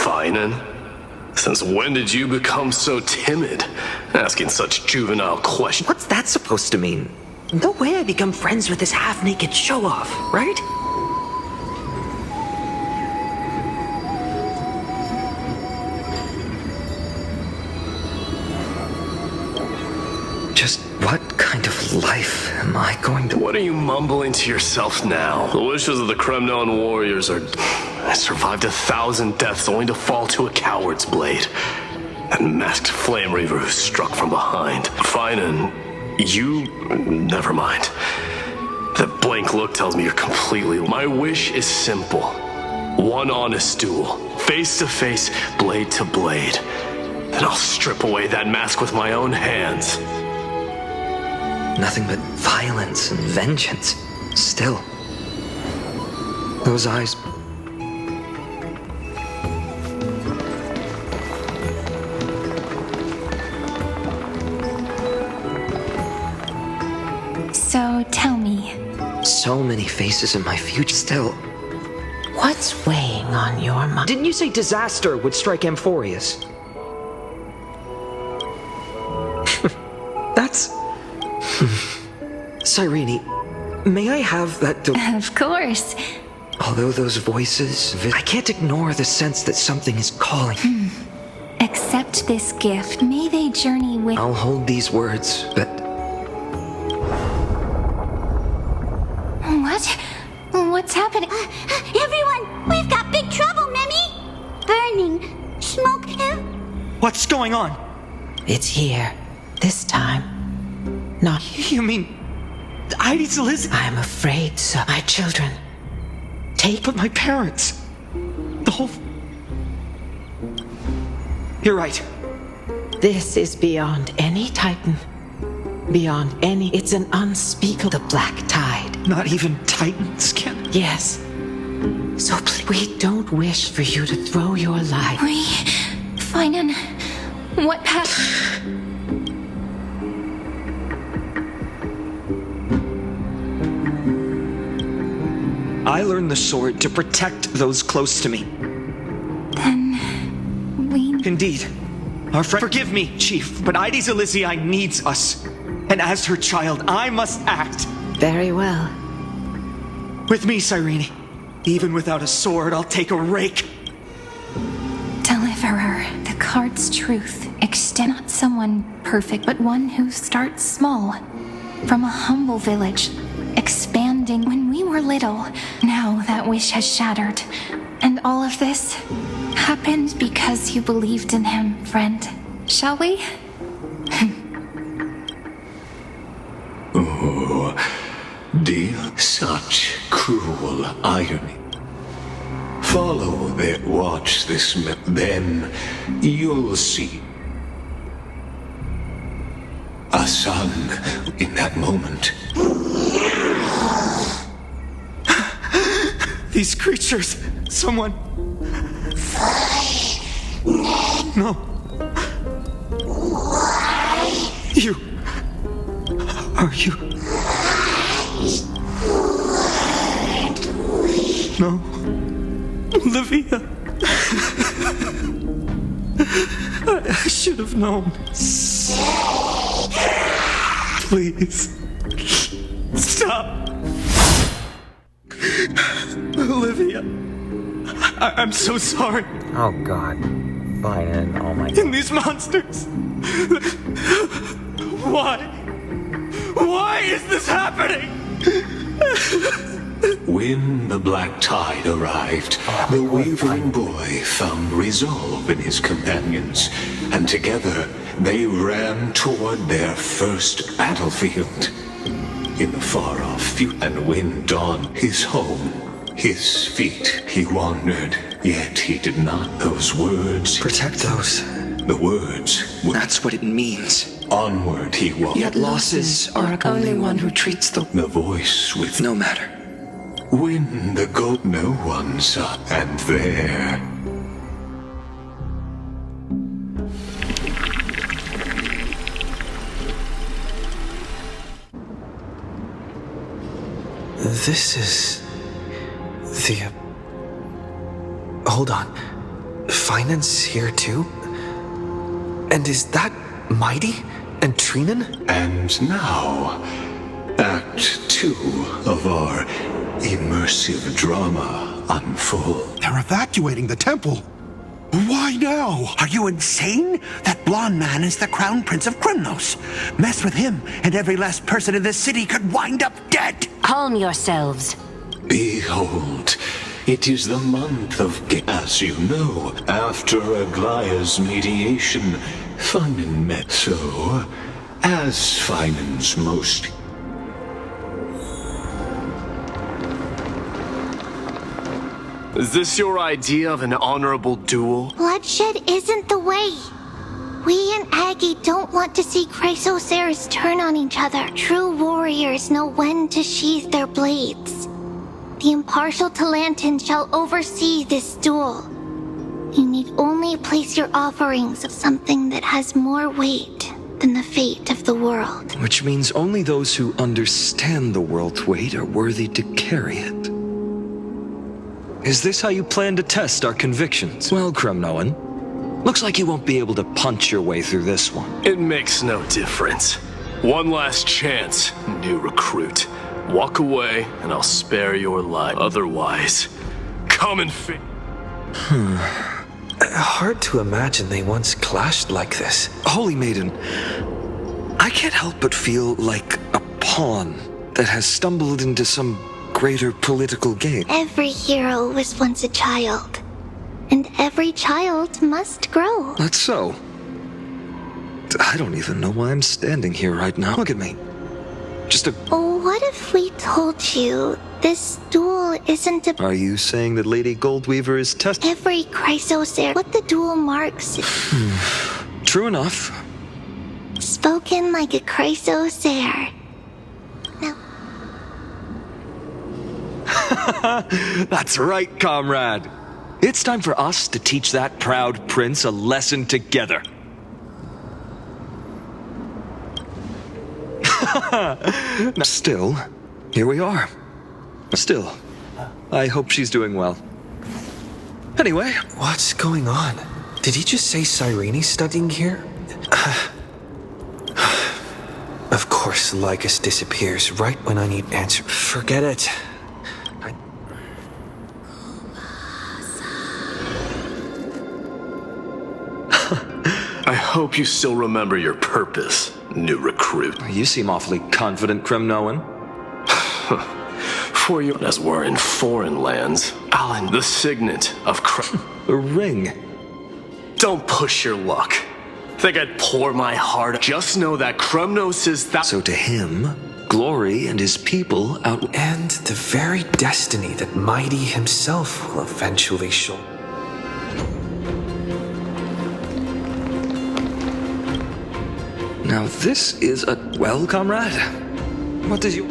[SPEAKER 12] PHAINON? Since when did you become so timid, asking such juvenile questions?
[SPEAKER 17] What's that supposed to mean? No way I become friends with this half-naked show-off, right? Just what kind of life am I going to...
[SPEAKER 12] What are you mumbling to yourself now? The wishes of the Kremnon warriors are... I survived 1,000 deaths only to fall to a coward's blade. That masked flame reaver who struck from behind. PHAINON, you... never mind. That blank look tells me you're completely... My wish is simple. One honest duel. Face to face, blade to blade. Then I'll strip away that mask with my own hands.
[SPEAKER 17] Nothing but violence and vengeance. Still. Those eyes...
[SPEAKER 7] So tell me.
[SPEAKER 17] So many faces in my future still.
[SPEAKER 15] What's weighing on your mind?
[SPEAKER 17] Didn't you say disaster would strike Amphorius? That's... Cyrene, may I have that...
[SPEAKER 7] Of course.
[SPEAKER 17] Although those voices... I can't ignore the sense that something is calling.
[SPEAKER 7] Accept this gift. May they journey with...
[SPEAKER 17] I'll hold these words, but...
[SPEAKER 7] What? What's happening?
[SPEAKER 18] Everyone, we've got big trouble, Mimi! Burning. Smoke.
[SPEAKER 17] What's going on?
[SPEAKER 15] It's here. This time. Not.
[SPEAKER 3] You mean Heidi's Liz?
[SPEAKER 15] I am afraid so. My children.
[SPEAKER 3] But my parents. The whole... You're right.
[SPEAKER 15] This is beyond any Titan. Beyond any... It's an unspeakable... The black tide.
[SPEAKER 3] Not even Titans can...
[SPEAKER 15] Yes. So please, we don't wish for you to throw your life.
[SPEAKER 13] PHAINON, what happened?
[SPEAKER 17] I learned the sword to protect those close to me.
[SPEAKER 13] Then we...
[SPEAKER 17] Indeed. Our friend... Forgive me, Chief, but Heidi's Elysiae needs us. And as her child, I must act.
[SPEAKER 15] Very well.
[SPEAKER 17] With me, Cyrene. Even without a sword, I'll take a rake.
[SPEAKER 13] Deliverer, the card's truth. Extend not someone perfect, but one who starts small. From a humble village, expanding when we were little. Now that wish has shattered. And all of this happened because you believed in him, friend. Shall we?
[SPEAKER 10] Oh, dear, such cruel irony. Follow their watch this then you'll see. A son in that moment.
[SPEAKER 17] These creatures, someone... No. You... Are you... No. Olivia. I should have known. Please. Stop. Olivia. I'm so sorry.
[SPEAKER 5] Oh god. PHAINON, oh my god.
[SPEAKER 17] And these monsters. Why? Why is this happening?
[SPEAKER 10] When the black tide arrived, the wavering boy found resolve in his companions, and together they ran toward their first battlefield. In the far-off future, and when dawned his home, his feet he wandered, yet he did not. Those words...
[SPEAKER 17] Protect those.
[SPEAKER 10] The words...
[SPEAKER 17] That's what it means.
[SPEAKER 10] Onward he walked.
[SPEAKER 17] Yet losses are only one who treats the
[SPEAKER 10] voice with...
[SPEAKER 17] No matter.
[SPEAKER 10] When the goat no one saw, and there...
[SPEAKER 3] This is... the... Hold on. PHAINON's here too? And is that Mighty and Trinan?
[SPEAKER 10] And now, Act 2 of our immersive drama unfold.
[SPEAKER 19] They're evacuating the temple. Why now? Are you insane? That blonde man is the Crown Prince of Krymnos. Mess with him, and every last person in this city could wind up dead.
[SPEAKER 9] Calm yourselves.
[SPEAKER 10] Behold, it is the month of... As you know, after Aglaya's mediation, PHAINON met. So, as PHAINON's most...
[SPEAKER 12] Is this your idea of an honorable duel?
[SPEAKER 18] Bloodshed isn't the way. We and Aggie don't want to see Chrysoceres turn on each other. True warriors know when to sheathe their blades. The impartial Talantin shall oversee this duel. You need only place your offerings of something that has more weight than the fate of the world.
[SPEAKER 17] Which means only those who understand the world's weight are worthy to carry it. Is this how you plan to test our convictions? Well, Kremnoan, looks like you won't be able to punch your way through this one.
[SPEAKER 12] It makes no difference. One last chance, new recruit. Walk away, and I'll spare your life. Otherwise, come and face.
[SPEAKER 3] Hard to imagine they once clashed like this.
[SPEAKER 17] Holy Maiden, I can't help but feel like a pawn that has stumbled into some greater political game.
[SPEAKER 18] Every hero was once a child, and every child must grow.
[SPEAKER 17] That's so. I don't even know why I'm standing here right now. Look at me.
[SPEAKER 2] Just a...
[SPEAKER 18] What if we told you this duel isn't a...
[SPEAKER 2] Are you saying that Lady Goldweaver is
[SPEAKER 18] Every Chrysosaur, what the duel marks...
[SPEAKER 2] True enough.
[SPEAKER 18] Spoken like a Chrysosaur. Now...
[SPEAKER 2] That's right, comrade. It's time for us to teach that proud prince a lesson together. Still, here we are. Still, I hope she's doing well. Anyway.
[SPEAKER 3] What's going on? Did he just say Cyrene's studying here? Of course, Lycus disappears right when I need answer. Forget it.
[SPEAKER 12] I hope you still remember your purpose, new recruit.
[SPEAKER 2] You seem awfully confident, Kremnoan.
[SPEAKER 12] For you, as we're in foreign lands, Alan, the signet of
[SPEAKER 2] a ring.
[SPEAKER 12] Don't push your luck. Think I'd pour my heart? Just know that Kremnos is that.
[SPEAKER 2] So to him, glory and his people out.
[SPEAKER 3] And the very destiny that Mighty himself will eventually show.
[SPEAKER 2] Now this is a... Well, comrade? What does you...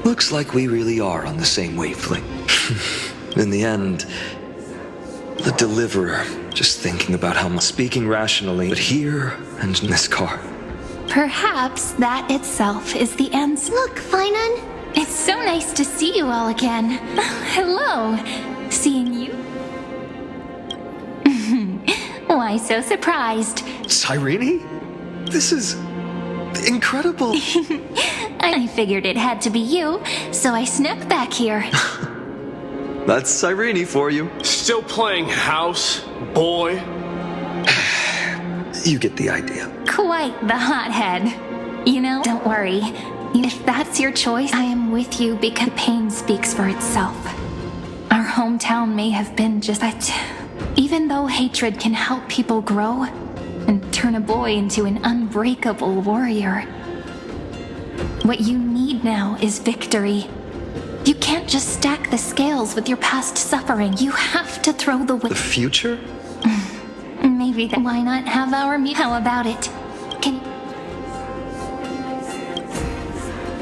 [SPEAKER 2] Looks like we really are on the same wavelength. In the end, the deliverer, just thinking about how much speaking rationally, but here and in this car.
[SPEAKER 13] Perhaps that itself is the answer.
[SPEAKER 18] Look, PHAINON.
[SPEAKER 13] It's so nice to see you all again. Hello. Seeing you? Why so surprised?
[SPEAKER 2] Cyrene? This is incredible.
[SPEAKER 13] I figured it had to be you, so I snuck back here.
[SPEAKER 2] That's Cyrene for you.
[SPEAKER 12] Still playing house, boy?
[SPEAKER 2] You get the idea.
[SPEAKER 13] Quite the hothead. You know, don't worry. If that's your choice, I am with you because pain speaks for itself. Our hometown may have been just that. Even though hatred can help people grow and turn a boy into an unbreakable warrior, what you need now is victory. You can't just stack the scales with your past suffering. You have to throw the
[SPEAKER 2] future?
[SPEAKER 13] Maybe then why not have our meet? How about it?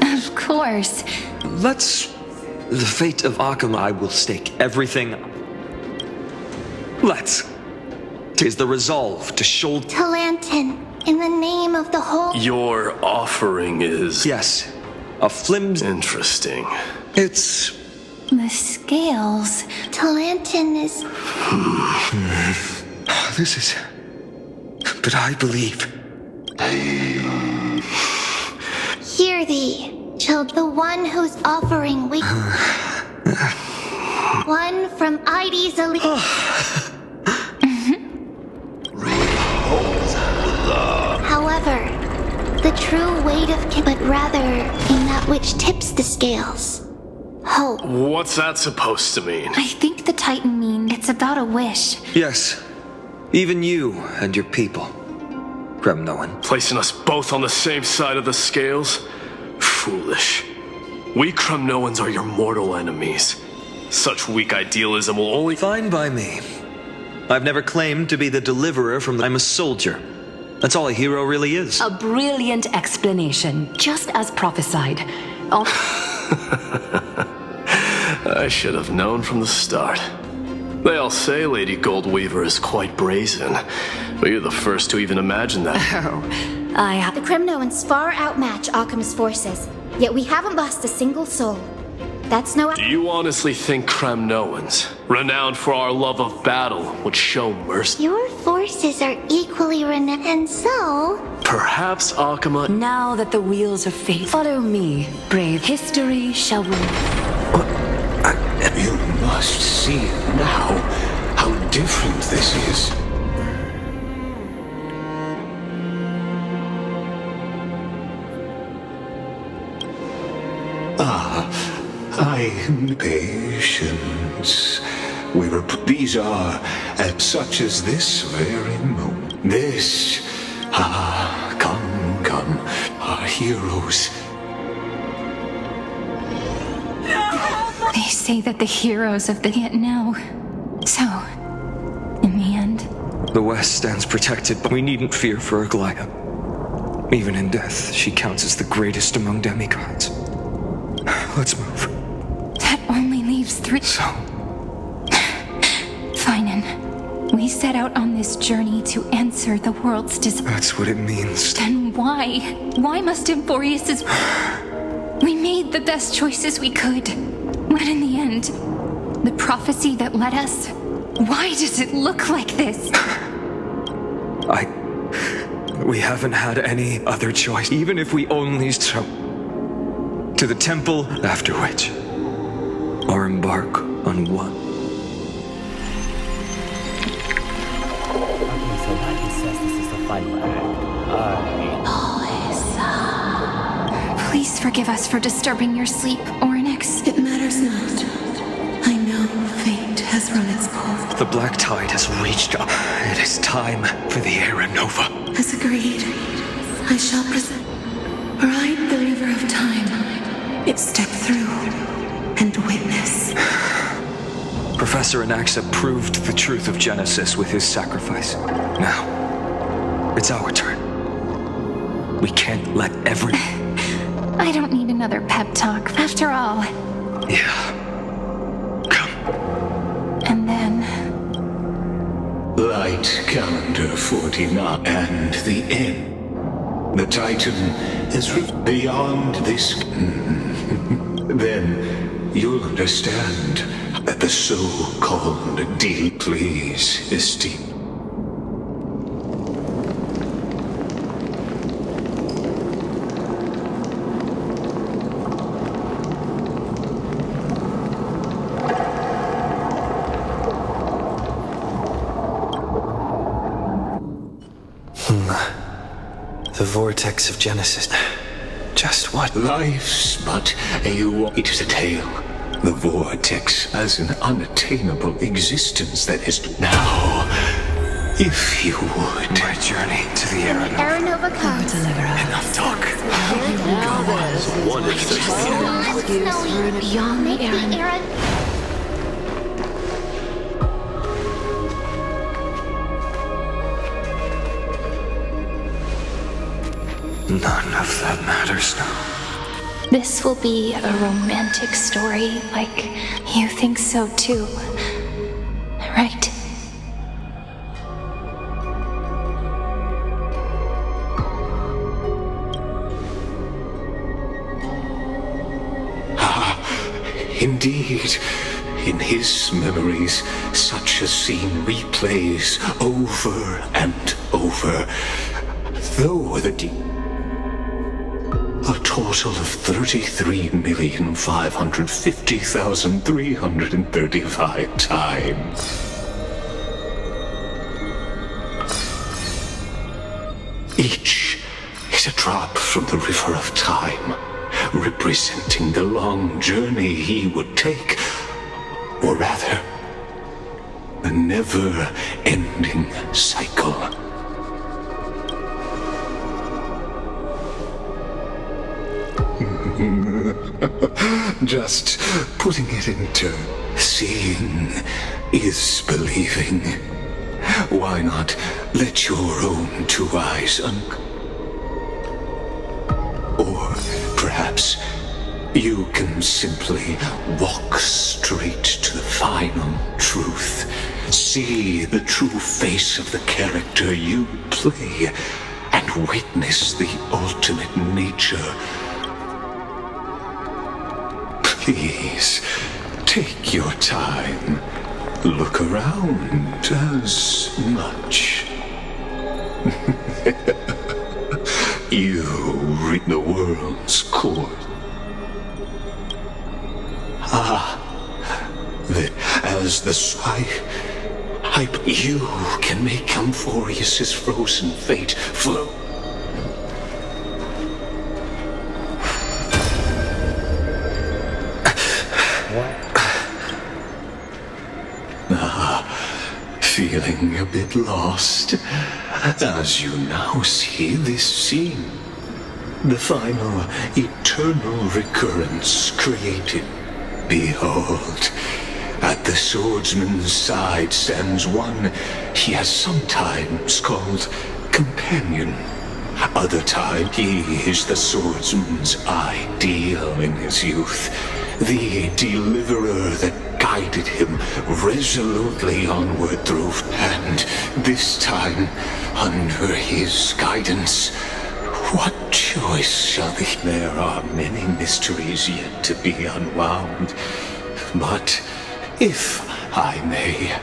[SPEAKER 13] Of course.
[SPEAKER 2] Let's... The fate of Akama, I will stake everything... Let's. Tis the resolve to shoulder...
[SPEAKER 18] Talantin, in the name of the whole...
[SPEAKER 12] Your offering is...
[SPEAKER 2] Yes. A flimsy...
[SPEAKER 12] Interesting.
[SPEAKER 2] It's...
[SPEAKER 13] The scales.
[SPEAKER 18] Talantin is...
[SPEAKER 2] This is... But I believe...
[SPEAKER 18] Hear thee, child, the one whose offering we... One from Ides elite... However, the true weight of but rather in that which tips the scales. Hope.
[SPEAKER 12] What's that supposed to mean?
[SPEAKER 13] I think the Titan means it's about a wish.
[SPEAKER 2] Yes. Even you and your people. Kremnoan.
[SPEAKER 12] Placing us both on the same side of the scales? Foolish. We Kremnoans are your mortal enemies. Such weak idealism will only...
[SPEAKER 2] Fine by me. I've never claimed to be the deliverer from I'm a soldier. That's all a hero really is.
[SPEAKER 8] A brilliant explanation, just as prophesied.
[SPEAKER 12] I should have known from the start. They all say Lady Goldweaver is quite brazen, but you're the first to even imagine that.
[SPEAKER 16] The Kremnoans far outmatch Occam's forces, yet we haven't lost a single soul. That's no...
[SPEAKER 12] Do you honestly think Kremnoans, renowned for our love of battle, would show mercy?
[SPEAKER 18] Your forces are equally renowned, and so...
[SPEAKER 12] Perhaps Akama...
[SPEAKER 8] Now that the wheels of fate follow me, brave history shall
[SPEAKER 10] You must see now how different this is. Patience. These are at such as this very moment. This, come become our heroes.
[SPEAKER 13] They say that the heroes of the yet know. So, in the end,
[SPEAKER 2] The West stands protected, but we needn't fear for Aglaia. Even in death, she counts as the greatest among demigods. Let's move.
[SPEAKER 13] that only leaves 3.
[SPEAKER 2] So,
[SPEAKER 13] PHAINON, we set out on this journey to answer the world's desire.
[SPEAKER 2] that's what it means.
[SPEAKER 13] Then why? Why must Emphorius's... We made the best choices we could. But in the end, the prophecy that led us... Why does it look like this?
[SPEAKER 2] We haven't had any other choice, even if we only so. To the temple, after which, or embark on what?
[SPEAKER 5] Okay, so now he says this is the final act.
[SPEAKER 13] Please forgive us for disturbing your sleep, Oryx.
[SPEAKER 15] It matters not. I know fate has run its course.
[SPEAKER 2] The black tide has reached up. It is time for the Era Nova.
[SPEAKER 15] As agreed, I shall present. Ride the river of time. Step through and witness.
[SPEAKER 2] Professor Anaxa proved the truth of Genesis with his sacrifice. Now, it's our turn. We can't let every...
[SPEAKER 13] I don't need another pep talk. After all...
[SPEAKER 2] Yeah.
[SPEAKER 13] And then...
[SPEAKER 10] Light calendar 49 and the end. The Titan is beyond this. Then you'll understand that the so-called deal please esteem.
[SPEAKER 2] The vortex of Genesis. Just what?
[SPEAKER 10] Life's but it is a tale. The vortex as an unattainable existence that is now. If you would.
[SPEAKER 2] My journey to the Era Nova.
[SPEAKER 16] Era Nova comes.
[SPEAKER 2] Enough talk.
[SPEAKER 12] One is
[SPEAKER 16] Beyond the era.
[SPEAKER 2] None of that matters now.
[SPEAKER 13] This will be a romantic story, like you think so too. Right?
[SPEAKER 10] Indeed, in his memories, such a scene replays over and over. Though a total of 33,550,335 times. Each is a drop from the river of time, representing the long journey he would take, or rather, the never-ending cycle. Just putting it into seeing is believing. Why not let your own two eyes or perhaps you can simply walk straight to the final truth. See the true face of the character you play and witness the ultimate nature. Please, take your time. Look around as much. You read the world's course. As the hype, you can make Emphorius's frozen fate flow. Feeling a bit lost as you now see this scene. the final eternal recurrence created. Behold, at the swordsman's side stands one he has sometimes called companion. Other time he is the swordsman's ideal in his youth, the deliverer that guided him resolutely onward through, and this time, under his guidance, what choice shall be? There are many mysteries yet to be unwound, but if I may,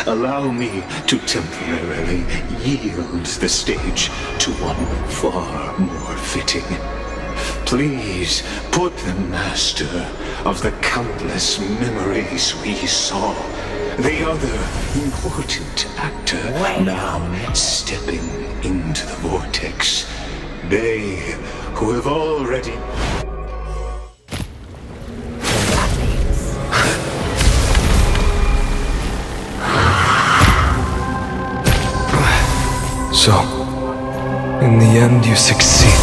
[SPEAKER 10] allow me to temporarily yield the stage to one far more fitting. Please put the master of the countless memories we saw, the other important actor, now stepping into the vortex. They who have already...
[SPEAKER 20] So, in the end, you succeed.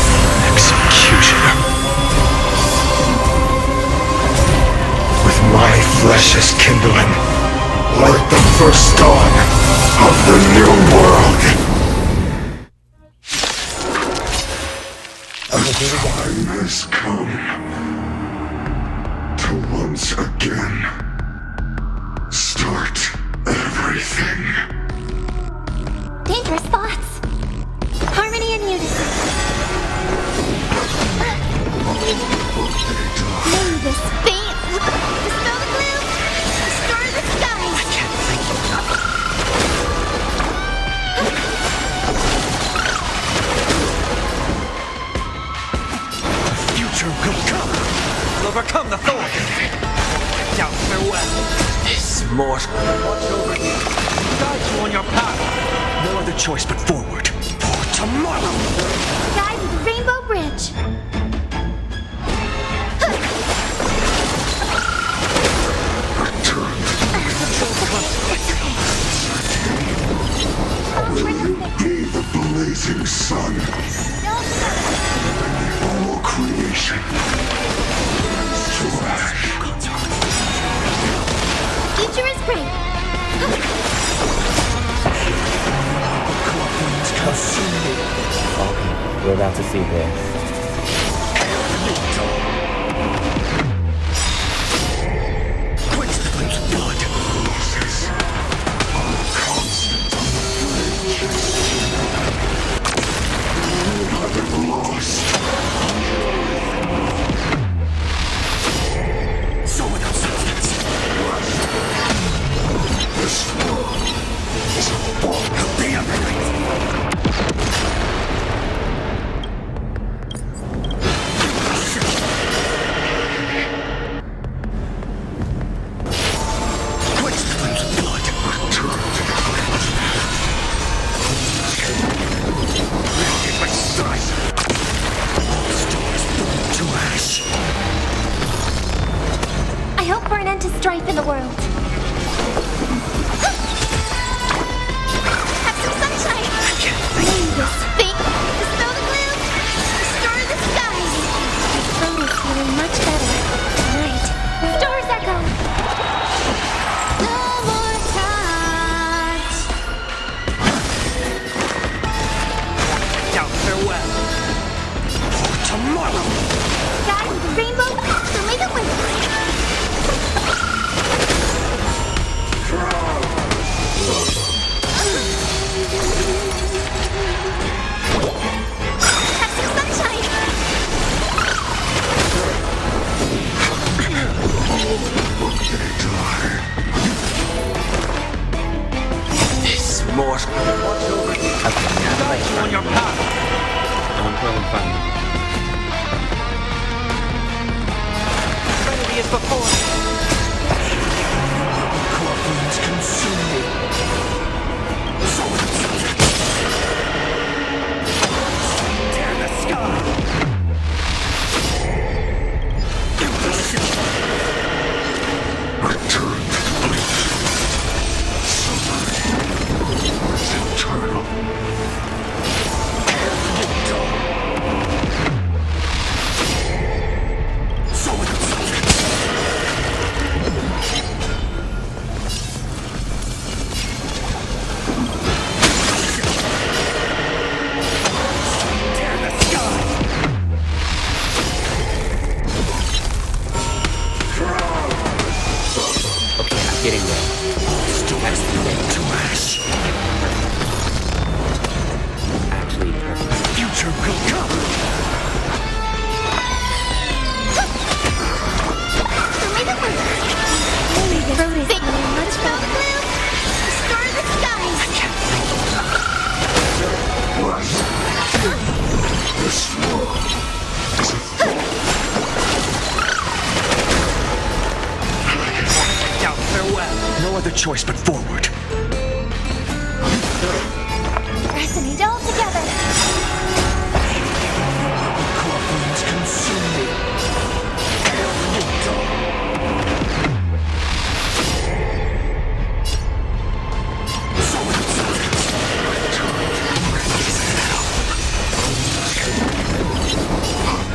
[SPEAKER 20] Executioner. With my flesh as kindling, like the first dawn of the new world. The time has come to once again start everything.
[SPEAKER 7] Dangerous thoughts. Harmony and unison. May this faint dispel the gloom, restore the skies. I can't thank you enough.
[SPEAKER 20] The future will come. We'll overcome the thorn. Now farewell. This mortal watch over you, guide you on your path. No other choice but forward. For tomorrow!
[SPEAKER 7] Guide the Rainbow Bridge.
[SPEAKER 20] Will you be the blazing sun? All creation to ash.
[SPEAKER 7] Future is bright.
[SPEAKER 5] Okay, we're about to see this.
[SPEAKER 20] Quench the flames of blood. Losses are constant. I've been lost. So without substance. This world is a ball of the everything.
[SPEAKER 7] I hope for an end to strife in the world. Have some sunshine. May this faint dispel the gloom, restore the skies. My throat is feeling much better. Tonight, stars echo. No more touch.
[SPEAKER 20] Now farewell. For tomorrow.
[SPEAKER 7] Guide with the rainbow, so may the wind.
[SPEAKER 5] Getting there. That's to ash. Actually, perfect.
[SPEAKER 10] Future will come.
[SPEAKER 16] Much better. Restore the skies.
[SPEAKER 10] This world is a
[SPEAKER 20] Out, farewell.
[SPEAKER 2] No other choice but forward.
[SPEAKER 16] Resonate all together.
[SPEAKER 10] Corpulence consume me.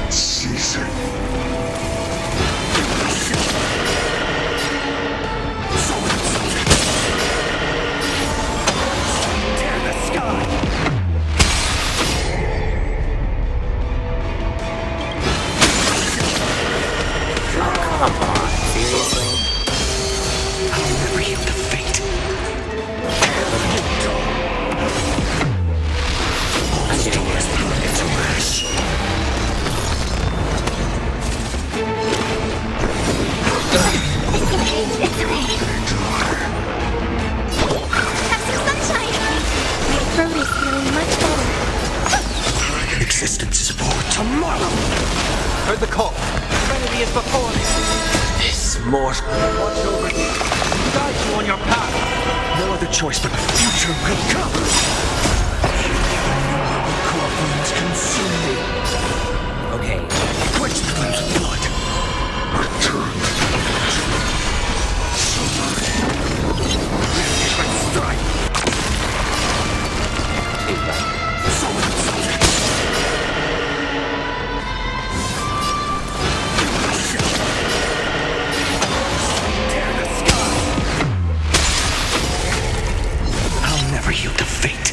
[SPEAKER 10] Ceasing.
[SPEAKER 20] Tear the sky.
[SPEAKER 5] Come on, seriously?
[SPEAKER 2] I'll never yield to fate.
[SPEAKER 5] I'm getting there.
[SPEAKER 2] It's a mess.
[SPEAKER 16] Have some sunshine. My throat is feeling much better.
[SPEAKER 2] Existence is for tomorrow.
[SPEAKER 20] Heard the call. Serenity is before me.
[SPEAKER 2] This mortal.
[SPEAKER 20] Watch over you. Guide you on your path.
[SPEAKER 2] No other choice but future will come.
[SPEAKER 10] Corpulence consume me.
[SPEAKER 5] Okay.
[SPEAKER 2] Quench the flames of blood.
[SPEAKER 10] Return to
[SPEAKER 2] Strike.
[SPEAKER 5] Big bang.
[SPEAKER 2] I'll never yield to fate.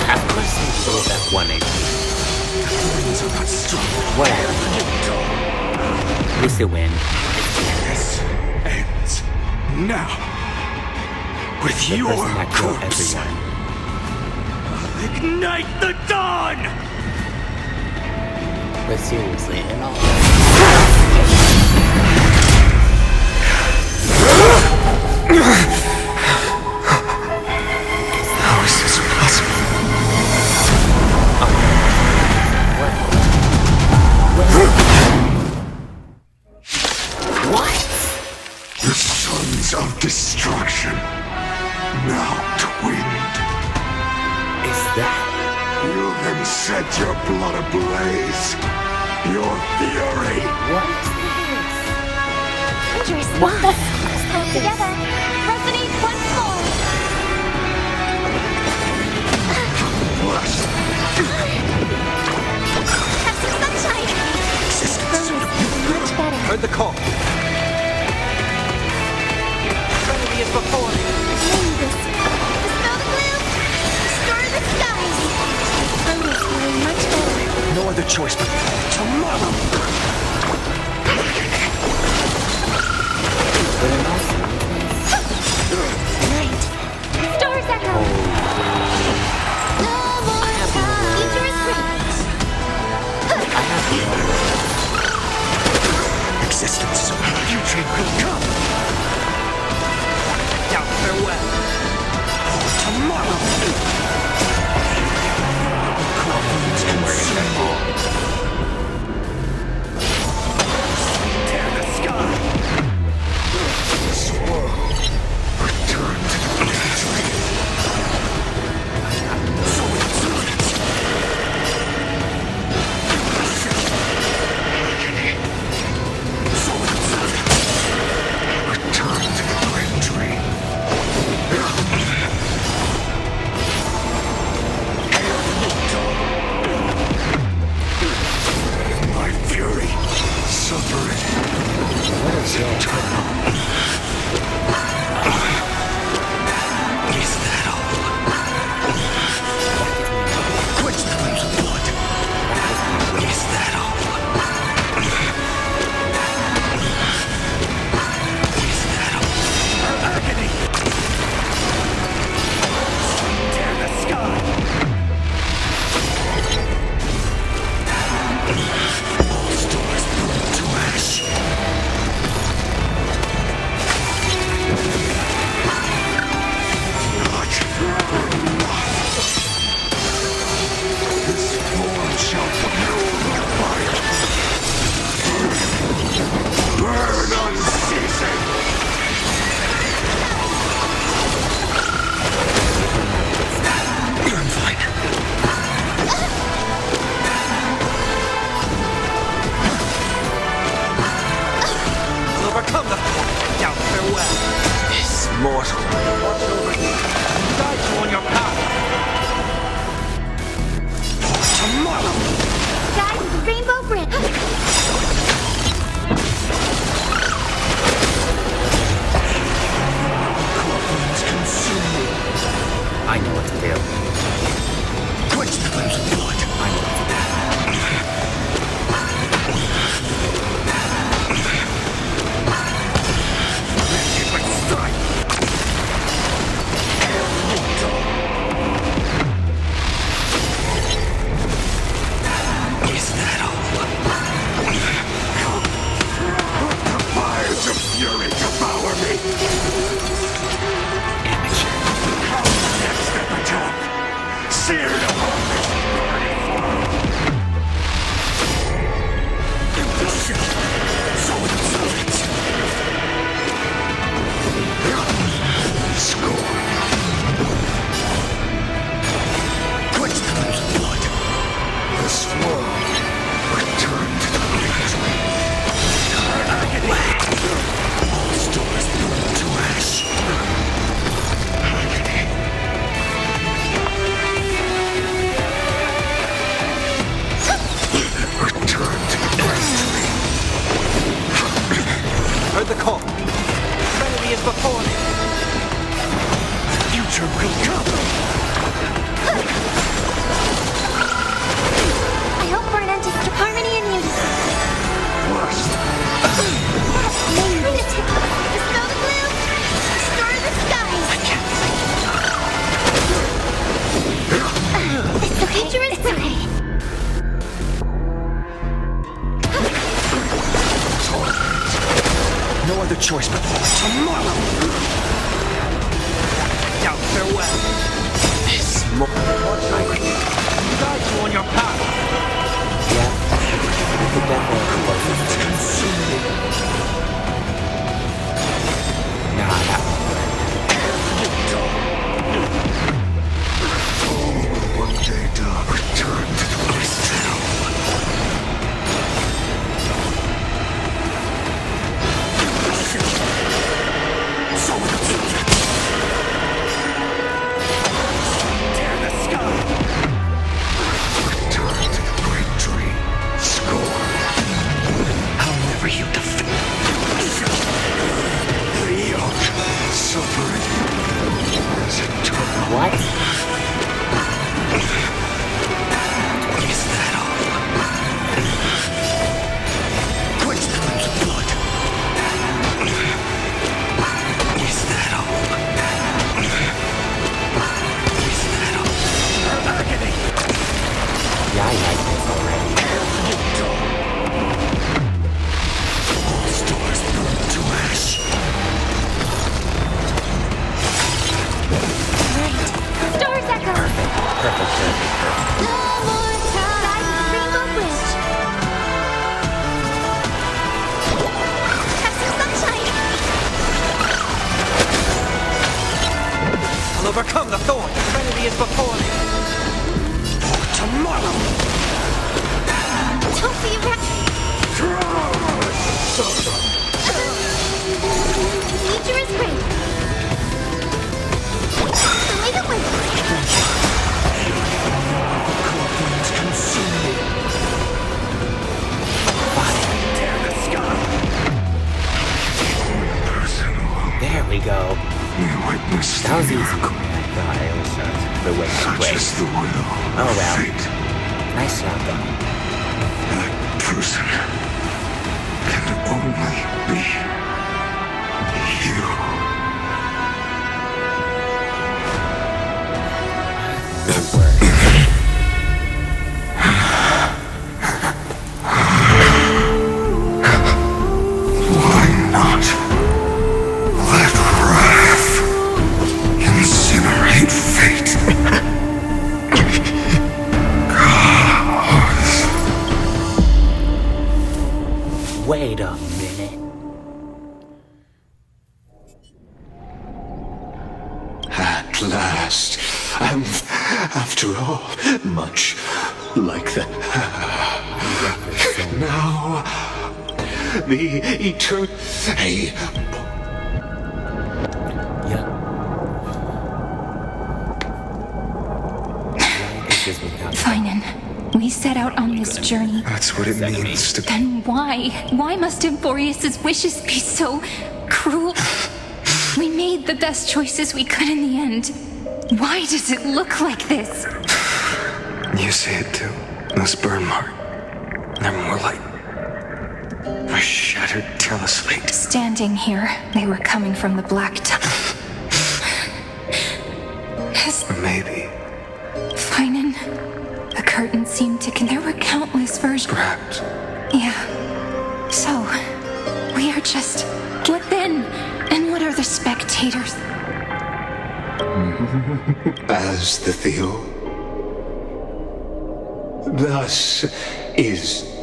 [SPEAKER 5] Of course he shows at 1 HP.
[SPEAKER 2] Things are not strong.
[SPEAKER 5] Whatever. At least it win.
[SPEAKER 10] this ends now. With
[SPEAKER 5] The
[SPEAKER 10] your
[SPEAKER 5] person that killed
[SPEAKER 10] corpse.
[SPEAKER 5] everyone.
[SPEAKER 20] Ignite the dawn!
[SPEAKER 5] But seriously, and all
[SPEAKER 2] How is this possible?
[SPEAKER 10] The sons of destruction. Now twinned.
[SPEAKER 5] is that?
[SPEAKER 10] You then set your blood ablaze. Your fury.
[SPEAKER 5] What is
[SPEAKER 16] Dangerous. What the? Hold together. Resonate once more.
[SPEAKER 10] Flesh.
[SPEAKER 16] Have some sunshine.
[SPEAKER 2] Existence.
[SPEAKER 16] Much better.
[SPEAKER 20] Heard the call. Serenity is before me.
[SPEAKER 16] Dispel the gloom. Restore the skies. Throat is feeling much better.
[SPEAKER 2] No other choice but tomorrow.
[SPEAKER 16] Night. Stars echo. No more time. Future is bright.
[SPEAKER 2] Existence is future will come.
[SPEAKER 20] Out, farewell.
[SPEAKER 2] Tomorrow.
[SPEAKER 5] We're gonna fall.
[SPEAKER 16] bridge.
[SPEAKER 5] I know what to do.
[SPEAKER 19] Quench the flames of blood.
[SPEAKER 5] I know what to do.
[SPEAKER 19] Is that all? The fires of fury devour me.
[SPEAKER 5] Amateur.
[SPEAKER 19] Next step attack. Seared upon this burning floor. So it servants. Score. Quench the flames of blood. This floor returned to the victory. Agony. All stars burn to ash. Agony. Return to the victory.
[SPEAKER 20] Heard the call. Trinity is before me.
[SPEAKER 19] Future will come.
[SPEAKER 16] I hope for an end to harmony and unity.
[SPEAKER 19] Worst.
[SPEAKER 16] Lunatic! Dispel the gloom! Restore the skies! It's okay. Future is okay.
[SPEAKER 19] No other choice but tomorrow.
[SPEAKER 20] Now, farewell.
[SPEAKER 5] This more.
[SPEAKER 20] Guide you on your path.
[SPEAKER 5] Yeah. We could definitely work this thing. Nah, that won't work.
[SPEAKER 19] One day, dog, return to the crystal. So it's tear the sky. Return to the great tree. Score. I'll never you defeat. The yoke, suffering, is eternal.
[SPEAKER 5] What?
[SPEAKER 19] Is that all? Quench the flames of blood. Is that all? Is that all? Agony.
[SPEAKER 5] Yeah, I like this already.
[SPEAKER 19] All stars burn to ash.
[SPEAKER 16] Stars echo!
[SPEAKER 5] Perfect.
[SPEAKER 16] No more time! Rainbow Bridge! Have some sunshine!
[SPEAKER 20] I'll overcome the thorn. Trinity is before me.
[SPEAKER 19] For tomorrow.
[SPEAKER 16] Don't be Future is great! Delay the wind!
[SPEAKER 19] Corpulence consume me. Fire tear the sky. Personal.
[SPEAKER 5] There we go.
[SPEAKER 19] You witnessed
[SPEAKER 5] That was
[SPEAKER 19] the
[SPEAKER 5] easy.
[SPEAKER 19] miracle.
[SPEAKER 5] I thought it was the way to
[SPEAKER 19] Such
[SPEAKER 5] play.
[SPEAKER 19] is the will
[SPEAKER 5] Oh
[SPEAKER 19] of
[SPEAKER 5] well.
[SPEAKER 19] fate.
[SPEAKER 5] Nice job though.
[SPEAKER 19] That person can only be you.
[SPEAKER 5] Good work.
[SPEAKER 19] Why not let wrath incinerate fate?
[SPEAKER 5] Wait a minute.
[SPEAKER 10] At last, and after all, much like that. Now, the eternal. Hey,
[SPEAKER 5] This is without.
[SPEAKER 13] Finan. we set out on this journey.
[SPEAKER 2] That's what it means to...
[SPEAKER 13] Then why? Why must Emborius' wishes be so cruel? We made the best choices we could in the end. Why does it look like this?
[SPEAKER 2] You see it too. Those burn marks. They're more like a shattered tail slate.
[SPEAKER 13] Standing here, they were coming from the black tunnel.
[SPEAKER 2] Or maybe.
[SPEAKER 13] PHAINON. The curtain seemed to... There were countless versions.
[SPEAKER 2] Perhaps.
[SPEAKER 13] Yeah. So, we are just... What then? And what are the spectators?
[SPEAKER 10] As the Theo. Thus is.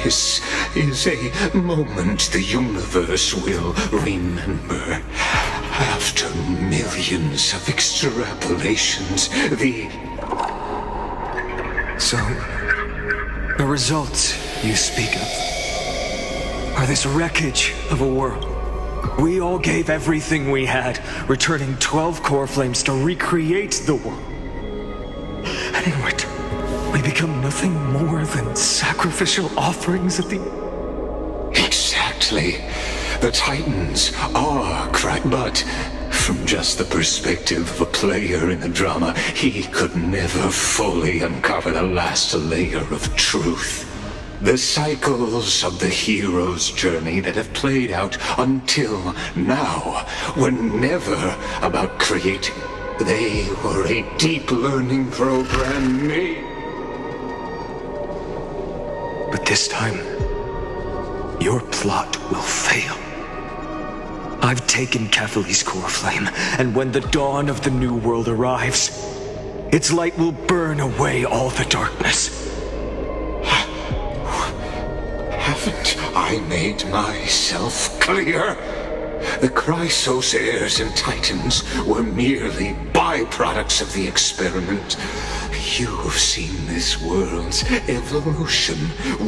[SPEAKER 10] This is a moment the universe will remember. After millions of extrapolations,
[SPEAKER 2] So, the results you speak of are this wreckage of a world. We all gave everything we had, returning 12 core flames to recreate the world. And in return, we become nothing more than sacrificial offerings at the...
[SPEAKER 10] Exactly. The Titans are cracked, but from just the perspective of a player in the drama, he could never fully uncover the last layer of truth. The cycles of the hero's journey that have played out until now were never about creating. They were a deep learning program made.
[SPEAKER 2] But this time, your plot will fail. I've taken Catholi's core flame, and when the dawn of the new world arrives, its light will burn away all the darkness.
[SPEAKER 10] Haven't I made myself clear? The Chrysos heirs and Titans were merely byproducts of the experiment. You've seen this world's evolution,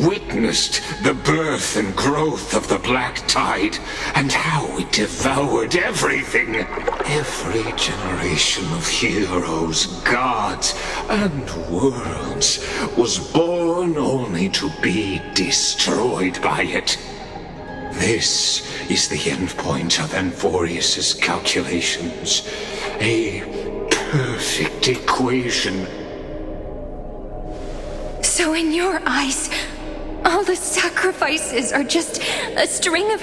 [SPEAKER 10] witnessed the birth and growth of the Black Tide, and how it devoured everything. Every generation of heroes, gods, and worlds was born only to be destroyed by it. This is the endpoint of Emborius' calculations. A perfect equation.
[SPEAKER 13] So in your eyes, all the sacrifices are just a string of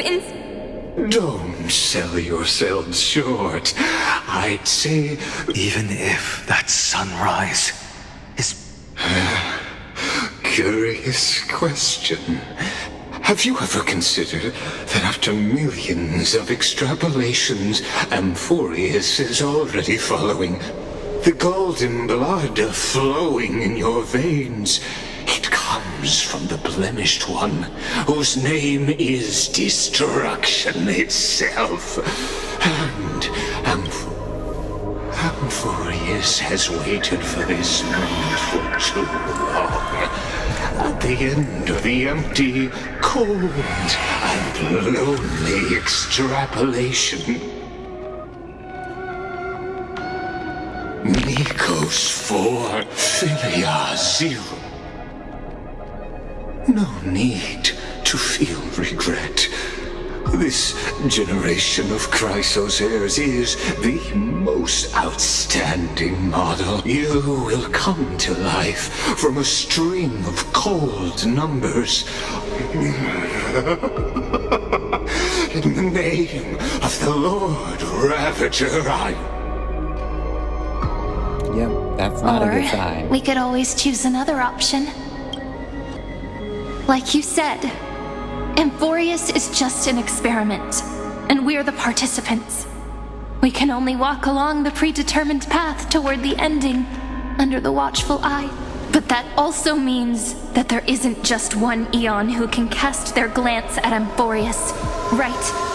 [SPEAKER 10] Don't sell yourselves short. I'd say...
[SPEAKER 2] Even if that sunrise is...
[SPEAKER 10] Curious question. Have you ever considered that after millions of extrapolations, Emborius is already following? The golden blood flowing in your veins, it comes from the blemished one, whose name is destruction itself. And Emborius has waited for this moment for too long. At the end of the empty, cold, and lonely extrapolation, Nikos 4, Philia 0. No need to feel regret. This generation of Chrysos heirs is the most outstanding model. You will come to life from a string of cold numbers. In the name of the Lord Ravager,
[SPEAKER 5] Yep, that's not a good sign.
[SPEAKER 13] we could always choose another option. Like you said, Emborius is just an experiment, and we're the participants. We can only walk along the predetermined path toward the ending, under the watchful eye. But that also means that there isn't just one Eon who can cast their glance at Emborius, right?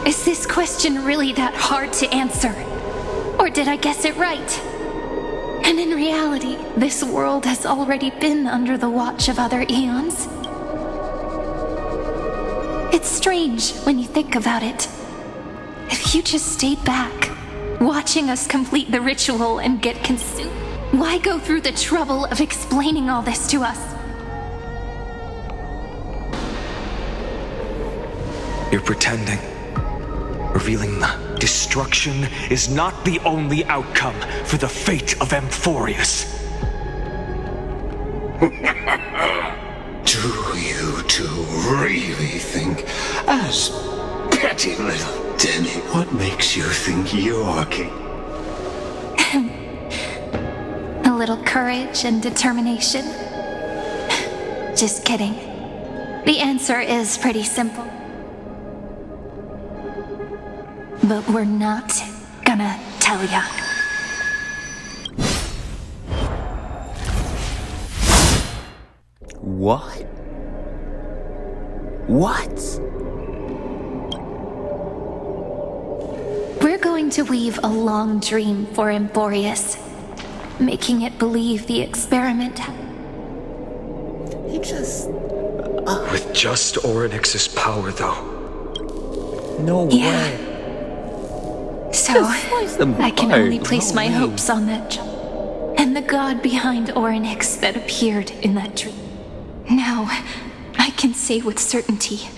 [SPEAKER 13] Is this question really that hard to answer? Or did I guess it right? And in reality, this world has already been under the watch of other eons. It's strange when you think about it. If you just stayed back, watching us complete the ritual and get consumed, why go through the trouble of explaining all this to us?
[SPEAKER 2] You're pretending. Revealing the destruction is not the only outcome for the fate of Amphorius.
[SPEAKER 10] Do you two really think, as petty little Denny, what makes you think you're king?
[SPEAKER 13] A little courage and determination. Just kidding. The answer is pretty simple. But we're not gonna tell ya.
[SPEAKER 5] What? What?
[SPEAKER 13] We're going to weave a long dream for Amphorius, making it believe the experiment.
[SPEAKER 5] He just...
[SPEAKER 2] With just Orynyx's power, though.
[SPEAKER 5] No way.
[SPEAKER 13] So, I can only place my hopes on that jump. And the god behind Orynyx that appeared in that dream. Now, I can say with certainty,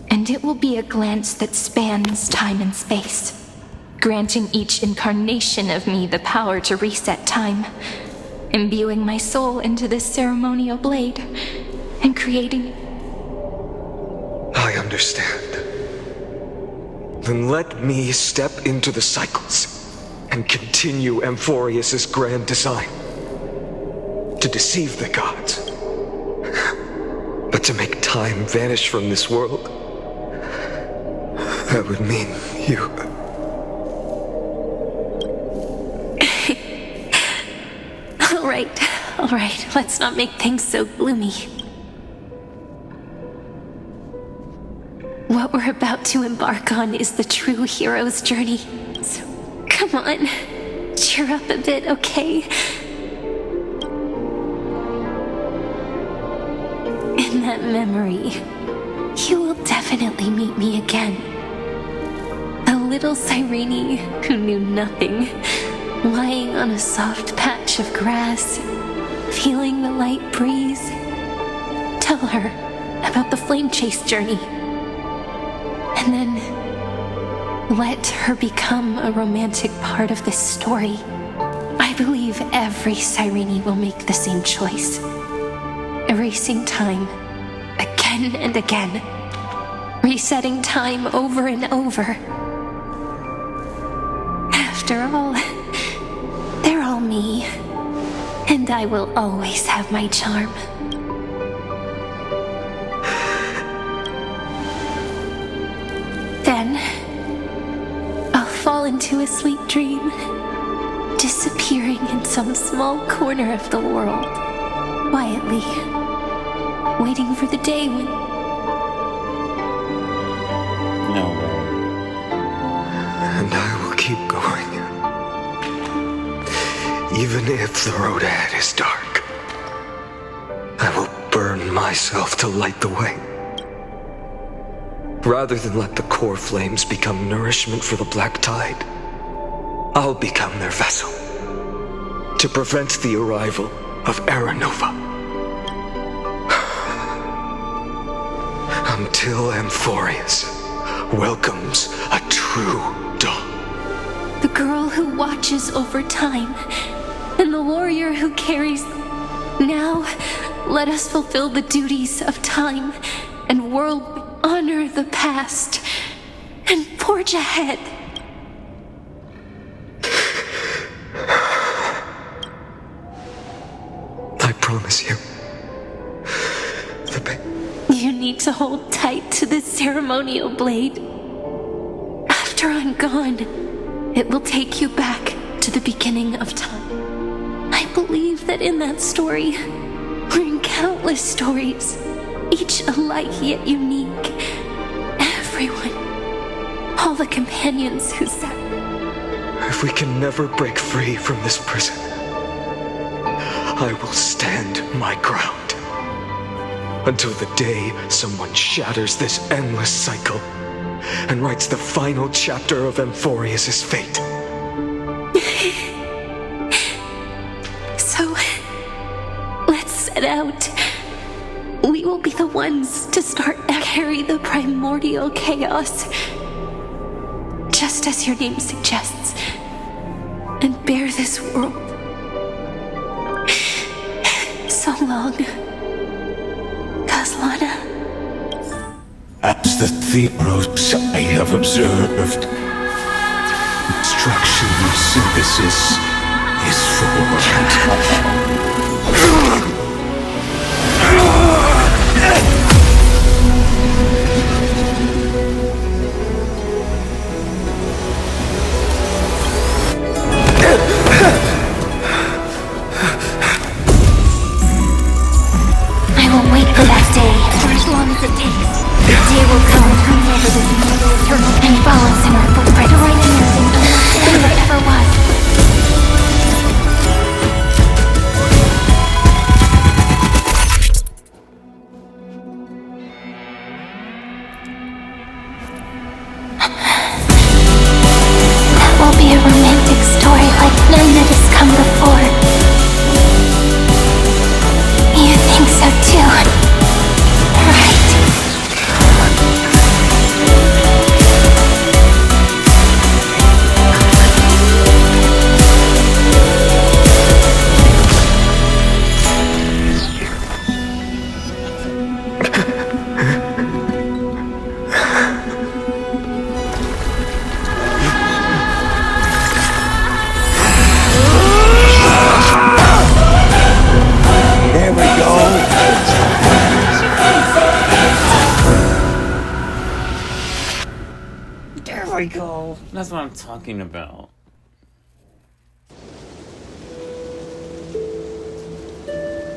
[SPEAKER 13] and it will be a glance that spans time and space, granting each incarnation of me the power to reset time, imbuing my soul into this ceremonial blade, and creating...
[SPEAKER 2] I understand. Then let me step into the cycles and continue Amphorius's grand design. To deceive the gods. But to make time vanish from this world, that would mean you.
[SPEAKER 13] All right, let's not make things so gloomy. What we're about to embark on is the true hero's journey. So, come on, cheer up a bit, okay? In that memory, you will definitely meet me again. A little Cyrene who knew nothing, lying on a soft patch of grass, feeling the light breeze. Tell her about the flame chase journey. And then let her become a romantic part of this story. I believe every Cyrene will make the same choice. Erasing time again and again. Resetting time over and over. After all, they're all me. And I will always have my charm. Then, I'll fall into a sweet dream, disappearing in some small corner of the world, quietly, waiting for the day when...
[SPEAKER 5] No way.
[SPEAKER 2] And I will keep going. Even if the road ahead is dark, I will burn myself to light the way. Rather than let the core flames become nourishment for the black tide, I'll become their vessel to prevent the arrival of Aranova. Until Amphorius welcomes a true dawn.
[SPEAKER 13] The girl who watches over time, and the warrior who carries... Now, let us fulfill the duties of time and world... Honor the past and forge ahead.
[SPEAKER 2] I promise you.
[SPEAKER 13] You need to hold tight to this ceremonial blade. After I'm gone, it will take you back to the beginning of time. I believe that in that story, or in countless stories, each alike yet unique. Everyone. All the companions who sat.
[SPEAKER 2] If we can never break free from this prison, I will stand my ground. Until the day someone shatters this endless cycle and writes the final chapter of Amphorius' fate.
[SPEAKER 8] So, let's set out. We will be the ones to start and carry the primordial chaos, just as your name suggests, and bear this world. So long, Kaslana.
[SPEAKER 10] As the theros I have observed, destruction synthesis is formed.
[SPEAKER 7] I will wait for that day, for as long as it takes. The day will come and turn over this mortal eternal and follows in our footprint to write anything that ever was. That will be a romantic story like none that has come before. You think so too, right?
[SPEAKER 19] There we go.
[SPEAKER 5] There we go. That's what I'm talking about.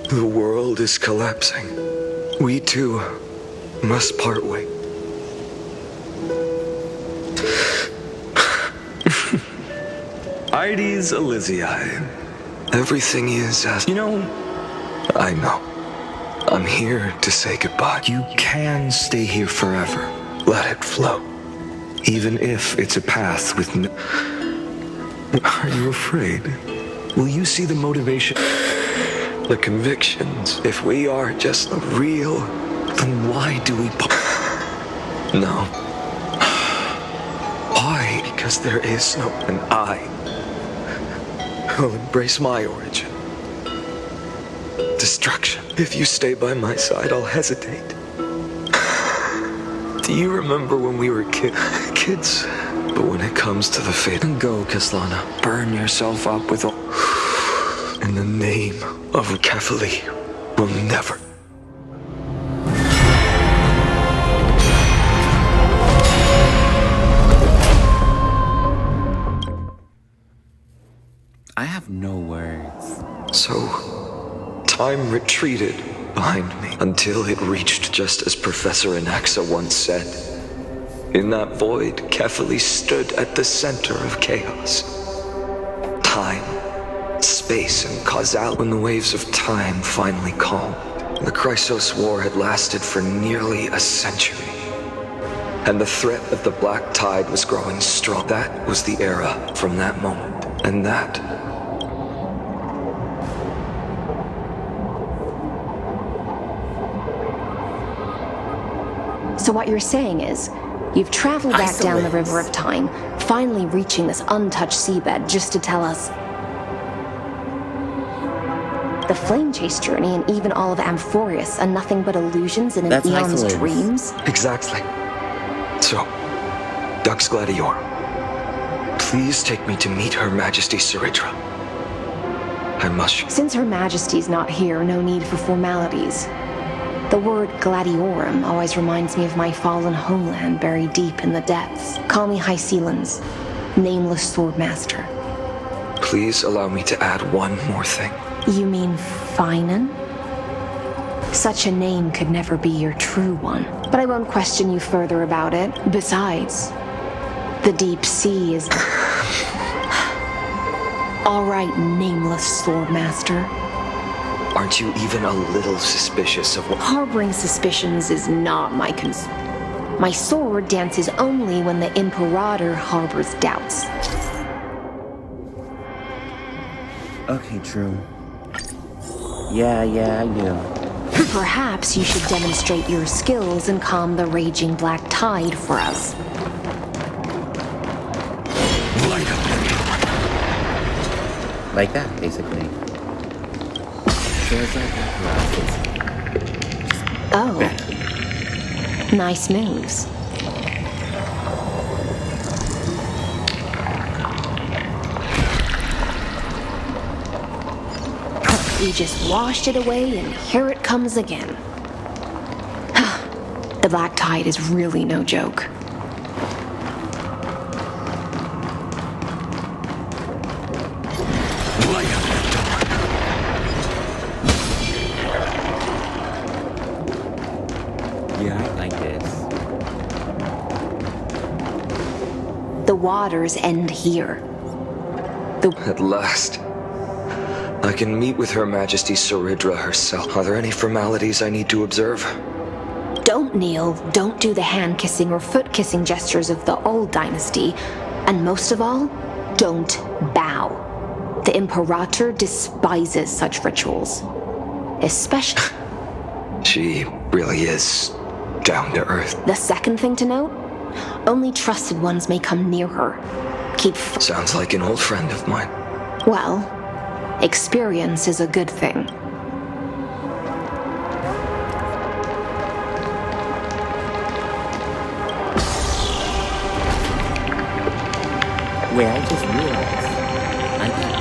[SPEAKER 2] The world is collapsing. We too must part ways. Ides Elysiae. Everything is as... You know, I know. I'm here to say goodbye. You can stay here forever. Let it flow. Even if it's a path with no... Are you afraid? Will you see the motivation? The convictions? If we are just real, then why do we... No. Why? Because there is no... And I will embrace my origin. Destruction. If you stay by my side, I'll hesitate. Do you remember when we were kids? But when it comes to the fate, go, Kaslana. Burn yourself up with all... In the name of Kefali, will never...
[SPEAKER 5] I have no words.
[SPEAKER 2] So, time retreated behind me until it reached just as Professor Anaxa once said. In that void, Kefali stood at the center of chaos. Time, space, and causality. When the waves of time finally calmed, the Chrysos War had lasted for nearly a century. And the threat of the Black Tide was growing strong. That was the era from that moment. And that...
[SPEAKER 21] So what you're saying is, you've traveled back down the River of Time, finally reaching this untouched seabed just to tell us the Flame Chase journey and even all of Amphorius are nothing but illusions in an eon's dreams?
[SPEAKER 2] Exactly. So, Dux Gladiorum, please take me to meet Her Majesty Saridra. I must...
[SPEAKER 21] Since Her Majesty's not here, no need for formalities. The word Gladiorum always reminds me of my fallen homeland buried deep in the depths. Call me Hycelans, nameless swordmaster.
[SPEAKER 2] Please allow me to add one more thing.
[SPEAKER 21] You mean PHAINON? Such a name could never be your true one. But I won't question you further about it. Besides, the deep sea is... All right, nameless swordmaster.
[SPEAKER 2] Aren't you even a little suspicious of what...
[SPEAKER 21] Harboring suspicions is not my concern. My sword dances only when the Imperator harbors doubts.
[SPEAKER 5] Okay, true. Yeah, I do.
[SPEAKER 21] Perhaps you should demonstrate your skills and calm the raging black tide for us.
[SPEAKER 5] Like that, basically. So it's like
[SPEAKER 21] Oh. Nice moves. We just washed it away and here it comes again. The black tide is really no joke.
[SPEAKER 5] Yeah, I like this.
[SPEAKER 21] The waters end here.
[SPEAKER 2] At last. I can meet with Her Majesty Saridra herself. Are there any formalities I need to observe?
[SPEAKER 21] Don't kneel, don't do the hand-kissing or foot-kissing gestures of the old dynasty, and most of all, don't bow. The Imperator despises such rituals. Especially...
[SPEAKER 2] She really is down to earth.
[SPEAKER 21] The second thing to note, only trusted ones may come near her.
[SPEAKER 2] Sounds like an old friend of mine.
[SPEAKER 21] Well, experience is a good thing.
[SPEAKER 5] Wait, I just realized. I got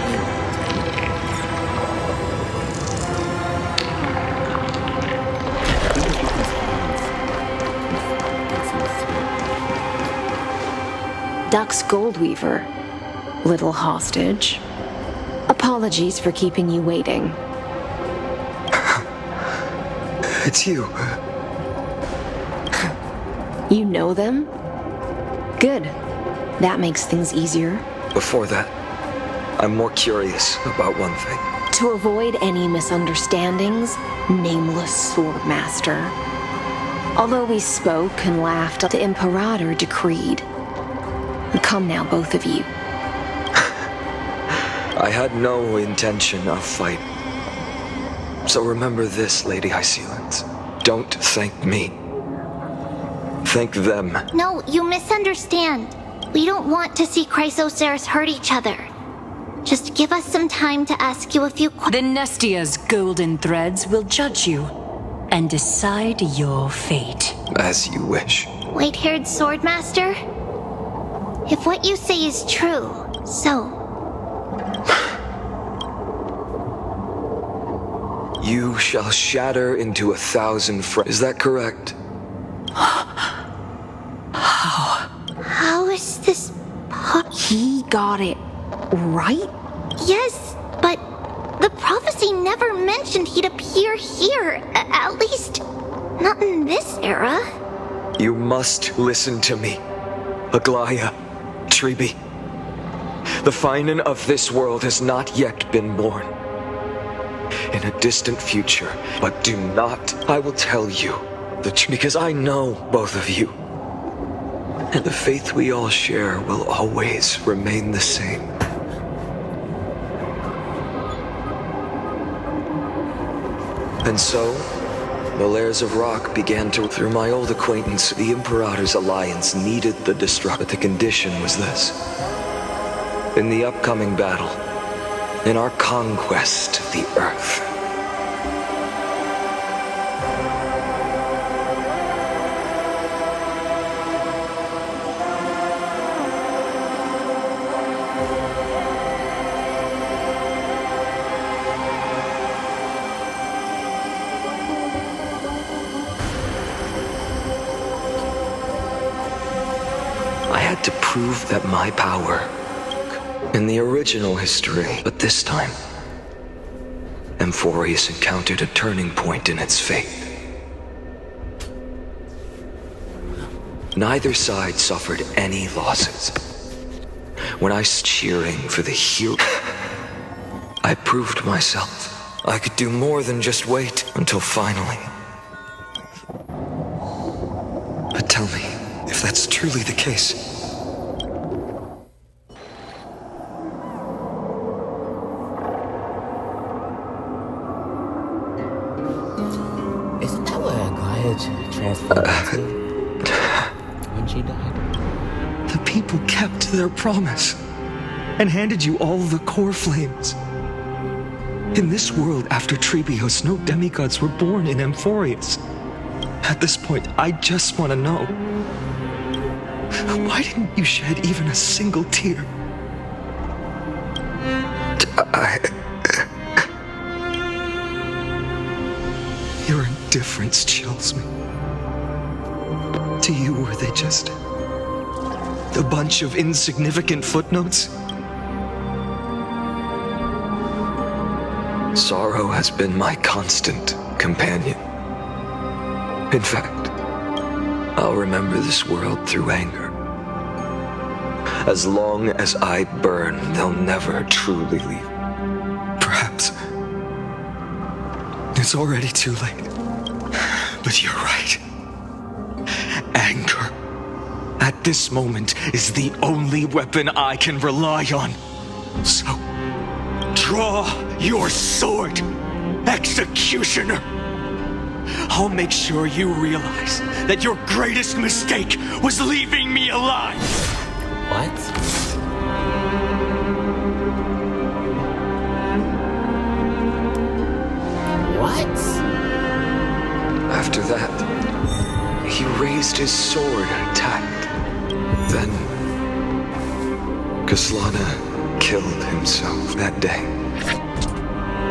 [SPEAKER 21] Duck's Goldweaver, little hostage. Apologies for keeping you waiting.
[SPEAKER 2] It's you.
[SPEAKER 21] You know them? Good. That makes things easier.
[SPEAKER 2] Before that, I'm more curious about one thing.
[SPEAKER 21] To avoid any misunderstandings, nameless swordmaster. Although we spoke and laughed, the Imperator decreed. Come now, both of you.
[SPEAKER 2] I had no intention of fight. So remember this, Lady Hysealans. Don't thank me. Thank them.
[SPEAKER 18] No, you misunderstand. We don't want to see Chrysoceras hurt each other. Just give us some time to ask you a few questions.
[SPEAKER 4] The Nestia's golden threads will judge you and decide your fate.
[SPEAKER 2] As you wish.
[SPEAKER 18] White-haired swordmaster? If what you say is true, so...
[SPEAKER 2] You shall shatter into 1,000 fragments. Is that correct?
[SPEAKER 18] How is this
[SPEAKER 21] He got it right?
[SPEAKER 18] Yes, but the prophecy never mentioned he'd appear here. At least, not in this era.
[SPEAKER 2] You must listen to me. Aglaya, Tribi. The PHAINON of this world has not yet been born. In a distant future, but do not, I will tell you, because I know both of you. And the faith we all share will always remain the same. And so, the layers of rock began to... Through my old acquaintance, the Imperator's alliance needed the destruction. But the condition was this. In the upcoming battle, in our conquest of the Earth, to prove that my power in the original history, but this time, Amphorius encountered a turning point in its fate. Neither side suffered any losses. When I was cheering for the hero, I proved myself. I could do more than just wait until finally. But tell me, if that's truly the case.
[SPEAKER 5] Isn't that what Aglaya transformed into when she died?
[SPEAKER 2] The people kept their promise and handed you all the core flames. In this world after Trebios, no demigods were born in Amphorius. At this point, I just want to know, why didn't you shed even a single tear? Your indifference chills me. To you, were they just a bunch of insignificant footnotes? Sorrow has been my constant companion. In fact, I'll remember this world through anger. As long as I burn, they'll never truly leave. Perhaps it's already too late. But you're right. Anger, at this moment, is the only weapon I can rely on. So, draw your sword, executioner. I'll make sure you realize that your greatest mistake was leaving me alive.
[SPEAKER 5] What? What?
[SPEAKER 2] After that, he raised his sword and attacked. Then, Kaslana killed himself that day.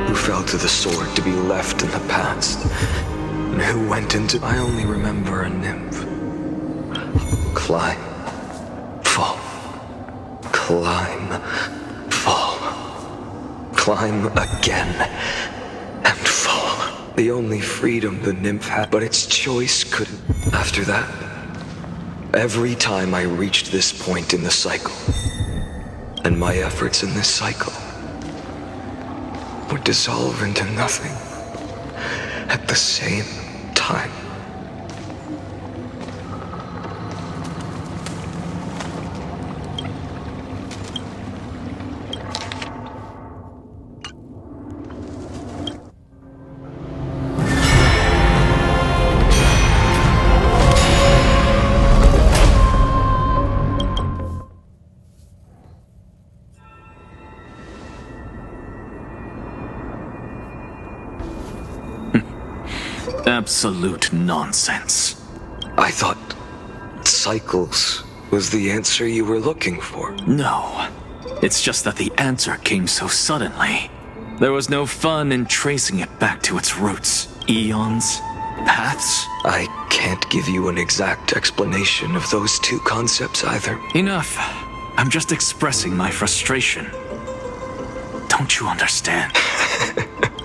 [SPEAKER 2] Who fell to the sword to be left in the past, and who went into... I only remember a nymph. Climb, fall, climb, fall, climb again, and fall. The only freedom the nymph had, but its choice couldn't. After that, every time I reached this point in the cycle, and my efforts in this cycle would dissolve into nothing at the same time.
[SPEAKER 11] Absolute nonsense.
[SPEAKER 2] I thought cycles was the answer you were looking for.
[SPEAKER 11] No. It's just that the answer came so suddenly. There was no fun in tracing it back to its roots. Eons, paths.
[SPEAKER 2] I can't give you an exact explanation of those two concepts either.
[SPEAKER 11] Enough. I'm just expressing my frustration. Don't you understand?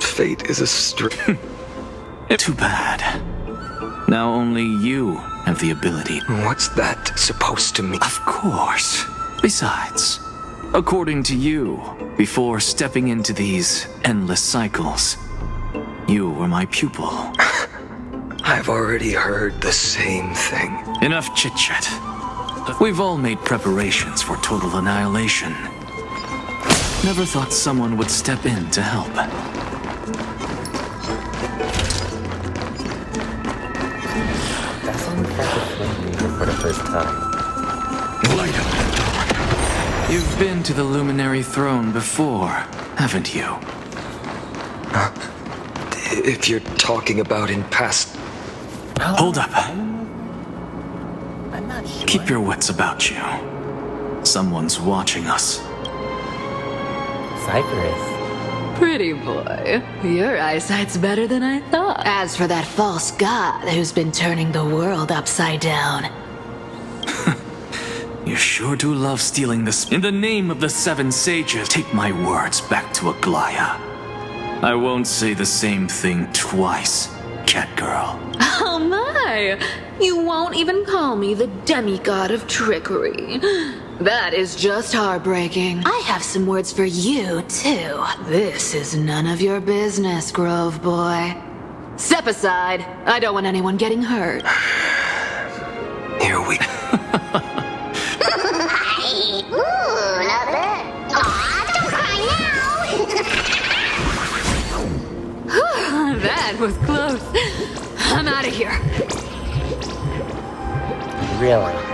[SPEAKER 2] Fate is a string.
[SPEAKER 11] Too bad. Now only you have the ability.
[SPEAKER 2] What's that supposed to mean?
[SPEAKER 11] Of course. Besides, according to you, before stepping into these endless cycles, you were my pupil.
[SPEAKER 2] I've already heard the same thing.
[SPEAKER 11] Enough chit-chat. We've all made preparations for total annihilation. Never thought someone would step in to help.
[SPEAKER 5] For the first time.
[SPEAKER 2] Light up that door.
[SPEAKER 11] You've been to the Luminary Throne before, haven't you?
[SPEAKER 2] If you're talking about in past...
[SPEAKER 11] Hold up.
[SPEAKER 5] I'm not sure.
[SPEAKER 11] Keep your wits about you. Someone's watching us.
[SPEAKER 5] Cypress.
[SPEAKER 14] Pretty boy, your eyesight's better than I thought. As for that false god who's been turning the world upside down.
[SPEAKER 11] You sure do love stealing this. In the name of the Seven Sages, take my words back to Aglaya. I won't say the same thing twice, Catgirl.
[SPEAKER 14] Oh my! You won't even call me the demigod of trickery. That is just heartbreaking. I have some words for you, too. This is none of your business, Grove Boy. Step aside. I don't want anyone getting hurt.
[SPEAKER 2] Here we go.
[SPEAKER 14] That was close. I'm out of here.
[SPEAKER 1] Really?